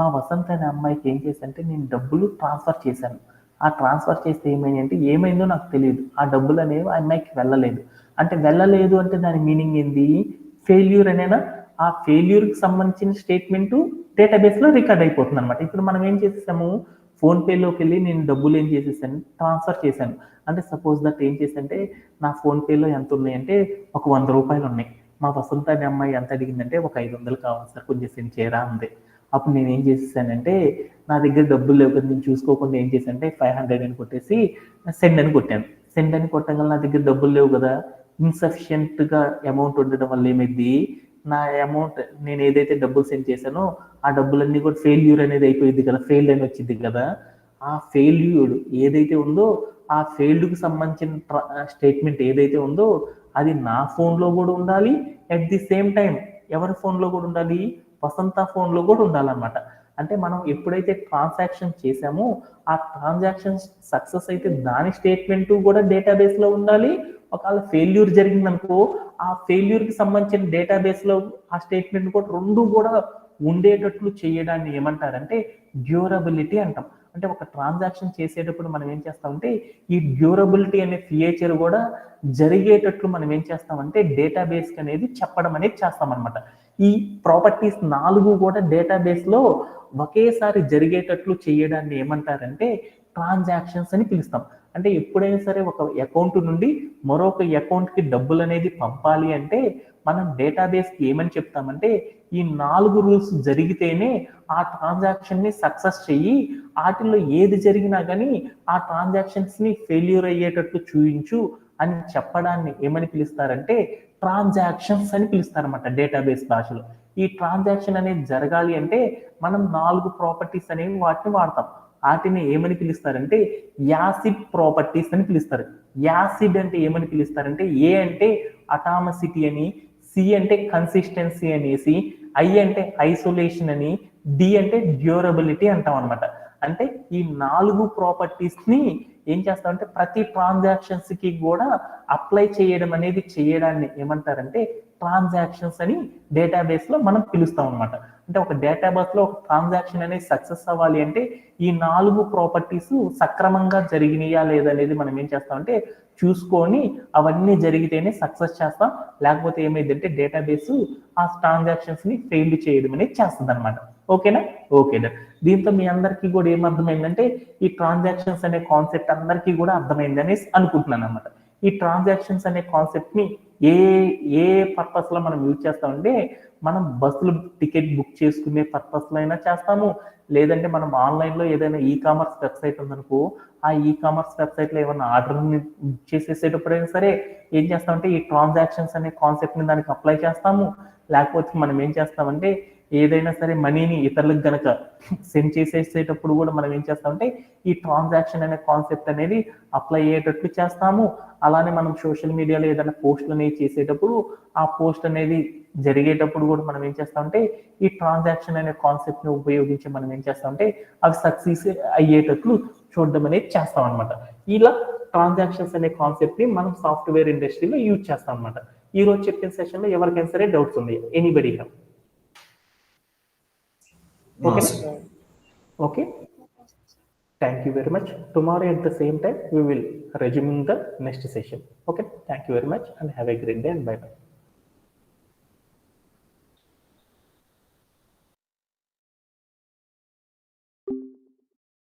మా వసంత్ అనే అమ్మాయికి ఏం చేశానంటే నేను డబ్బులు ట్రాన్స్ఫర్ చేశాను. ఆ ట్రాన్స్ఫర్ చేస్తే ఏమైందో నాకు తెలియదు. ఆ డబ్బులు అనేవి ఆ అమ్మాయికి వెళ్ళలేదు. అంటే వెళ్ళలేదు అంటే దాని మీనింగ్ ఏంది? ఫెయిల్యూర్ అనేనా? ఆ ఫెయిల్యూర్కి సంబంధించిన స్టేట్మెంటు డేటాబేస్లో రికార్డ్ అయిపోతుంది అనమాట. ఇప్పుడు మనం ఏం చేసేసాము, ఫోన్పేలోకి వెళ్ళి నేను డబ్బులు ఏం చేసేసాను, ట్రాన్స్ఫర్ చేశాను. అంటే సపోజ్ దట్ ఏం చేశానంటే నా ఫోన్పేలో ఎంత ఉన్నాయంటే ఒక 100 రూపాయలు ఉన్నాయి. మా వసంత అనే అమ్మాయి ఎంత అడిగిందంటే ఒక 500 కావాలి సార్ కొంచెం సెండ్ చేయరా అంది. అప్పుడు నేను ఏం చేసేసానంటే నా దగ్గర డబ్బులు లేవు కదా, నేను చూసుకోకుండా ఏం చేశానంటే 500 అని కొట్టేసి సెండ్ అని కొట్టాను. సెండ్ అని కొట్టగానే నా దగ్గర డబ్బులు లేవు కదా, ఇన్సఫిషియెంట్గా అమౌంట్ ఉండడం వల్ల ఏమైంది, నా అమౌంట్ నేను ఏదైతే డబ్బులు సెండ్ చేశానో ఆ డబ్బులన్నీ కూడా ఫెయిల్యూర్ అనేది అయిపోయింది కదా, ఫెయిల్డ్ అని వచ్చింది కదా. ఆ ఫెయిల్యూర్ ఏదైతే ఉందో ఆ ఫెయిల్డ్కి సంబంధించిన స్టేట్మెంట్ ఏదైతే ఉందో అది నా ఫోన్లో కూడా ఉండాలి, అట్ ది సేమ్ టైం ఎవరి ఫోన్లో కూడా ఉండాలి, వసంత ఫోన్లో కూడా ఉండాలన్నమాట. అంటే మనం ఎప్పుడైతే ట్రాన్సాక్షన్ చేసామో ఆ ట్రాన్సాక్షన్ సక్సెస్ అయితే దాని స్టేట్మెంట్ కూడా డేటాబేస్లో ఉండాలి. ఒకవేళ ఫెయిల్యూర్ జరిగిందనుకో ఆ ఫెయిల్యూర్కి సంబంధించిన డేటాబేస్లో ఆ స్టేట్మెంట్ కూడా రెండు కూడా ఉండేటట్లు చేయడాన్ని ఏమంటారంటే డ్యూరబిలిటీ అంటాం. అంటే ఒక ట్రాన్సాక్షన్ చేసేటప్పుడు మనం ఏం చేస్తామంటే ఈ డ్యూరబిలిటీ అనే ఫీచర్ కూడా జరిగేటట్లు మనం ఏం చేస్తామంటే డేటాబేస్ అనేది చెప్పడం అనేది చేస్తామన్నమాట. ఈ ప్రాపర్టీస్ 4 కూడా డేటాబేస్లో ఒకేసారి జరిగేటట్లు చేయడాన్ని ఏమంటారంటే ట్రాన్సాక్షన్స్ అని పిలుస్తాం. అంటే ఎప్పుడైనా సరే ఒక అకౌంట్ నుండి మరొక అకౌంట్కి డబ్బులు అనేది పంపాలి అంటే మనం డేటాబేస్కి ఏమని చెప్తామంటే ఈ 4 రూల్స్ జరిగితేనే ఆ ట్రాన్సాక్షన్ని సక్సెస్ చెయ్యి, వాటిల్లో ఏది జరిగినా కానీ ఆ ట్రాన్సాక్షన్స్ని ఫెయిల్యూర్ అయ్యేటట్టు చూపించు అని చెప్పడాన్ని ఏమని పిలుస్తారంటే ట్రాన్సాక్షన్స్ అని పిలుస్తారన్నమాట డేటాబేస్ భాషలో. ఈ ట్రాన్సాక్షన్ అనేది జరగాలి అంటే మనం 4 ప్రాపర్టీస్ అనేవి వాటిని వాడతాం. వాటిని ఏమని పిలుస్తారంటే యాసిడ్ ప్రాపర్టీస్ అని పిలుస్తారు. యాసిడ్ అంటే ఏమని పిలుస్తారంటే ఏ అంటే అటామిసిటీ అని, సి అంటే కన్సిస్టెన్సీ అనేసి, ఐ అంటే ఐసోలేషన్ అని, డి అంటే డ్యూరబిలిటీ అంటాం అనమాట. అంటే ఈ 4 ప్రాపర్టీస్ని ఏం చేస్తామంటే ప్రతి ట్రాన్సాక్షన్స్కి కూడా అప్లై చేయడం అనేది చేయడాన్ని ఏమంటారంటే ట్రాన్సాక్షన్స్ అని డేటాబేస్లో మనం పిలుస్తాం అనమాట. అంటే ఒక డేటాబేస్లో ఒక ట్రాన్సాక్షన్ అనేది సక్సెస్ అవ్వాలి అంటే ఈ 4 ప్రాపర్టీస్ సక్రమంగా జరిగినాయా లేదనేది మనం ఏం చేస్తామంటే చూసుకొని అవన్నీ జరిగితేనే సక్సెస్ చేస్తాం, లేకపోతే ఏమైందంటే డేటాబేస్ ఆ ట్రాన్సాక్షన్స్ని ఫెయిల్ చేయడం అనేది చేస్తుంది అనమాట. ఓకేనా? ఓకేనా. దీంతో మీ అందరికీ కూడా ఏమర్థమైందంటే ఈ ట్రాన్సాక్షన్స్ అనే కాన్సెప్ట్ అందరికీ కూడా అర్థమైంది అనేసి అనుకుంటున్నాను అనమాట. ఈ ట్రాన్సాక్షన్స్ అనే కాన్సెప్ట్ని ఏ ఏ పర్పస్లో మనం యూజ్ చేస్తామంటే మనం బస్సులు టికెట్ బుక్ చేసుకునే పర్పస్లో అయినా చేస్తాము, లేదంటే మనం ఆన్లైన్లో ఏదైనా ఈ కామర్స్ వెబ్సైట్ ఉందనుకో ఆ ఈ కామర్స్ వెబ్సైట్లో ఏమైనా ఆర్డర్ని బుక్ చేసేసేటప్పుడైనా సరే ఏం చేస్తామంటే ఈ ట్రాన్సాక్షన్స్ అనే కాన్సెప్ట్ని దానికి అప్లై చేస్తాము. లేకపోతే మనం ఏం చేస్తామంటే ఏదైనా సరే మనీని ఇతరులకు గనక సెండ్ చేసేసేటప్పుడు కూడా మనం ఏం చేస్తామంటే ఈ ట్రాన్సాక్షన్ అనే కాన్సెప్ట్ అనేది అప్లై అయ్యేటట్లు చేస్తాము. అలానే మనం సోషల్ మీడియాలో ఏదైనా పోస్టులు అనేవి చేసేటప్పుడు ఆ పోస్ట్ అనేది జరిగేటప్పుడు కూడా మనం ఏం చేస్తామంటే ఈ ట్రాన్సాక్షన్ అనే కాన్సెప్ట్ని ఉపయోగించి మనం ఏం చేస్తామంటే అవి సక్సెస్ అయ్యేటట్లు చూడడం అనేది చేస్తాం అనమాట. ఇలా ట్రాన్సాక్షన్స్ అనే కాన్సెప్ట్ని మనం సాఫ్ట్వేర్ ఇండస్ట్రీలో యూజ్ చేస్తాం అనమాట. ఈ రోజు చెప్పిన సెషన్లో ఎవరికైనా సరే డౌట్స్ ఉన్నాయి? Anybody have? Okay. Okay. Thank you very much. Tomorrow at the same time we will resume the next session. Okay. Thank you very much and have a great day and bye bye.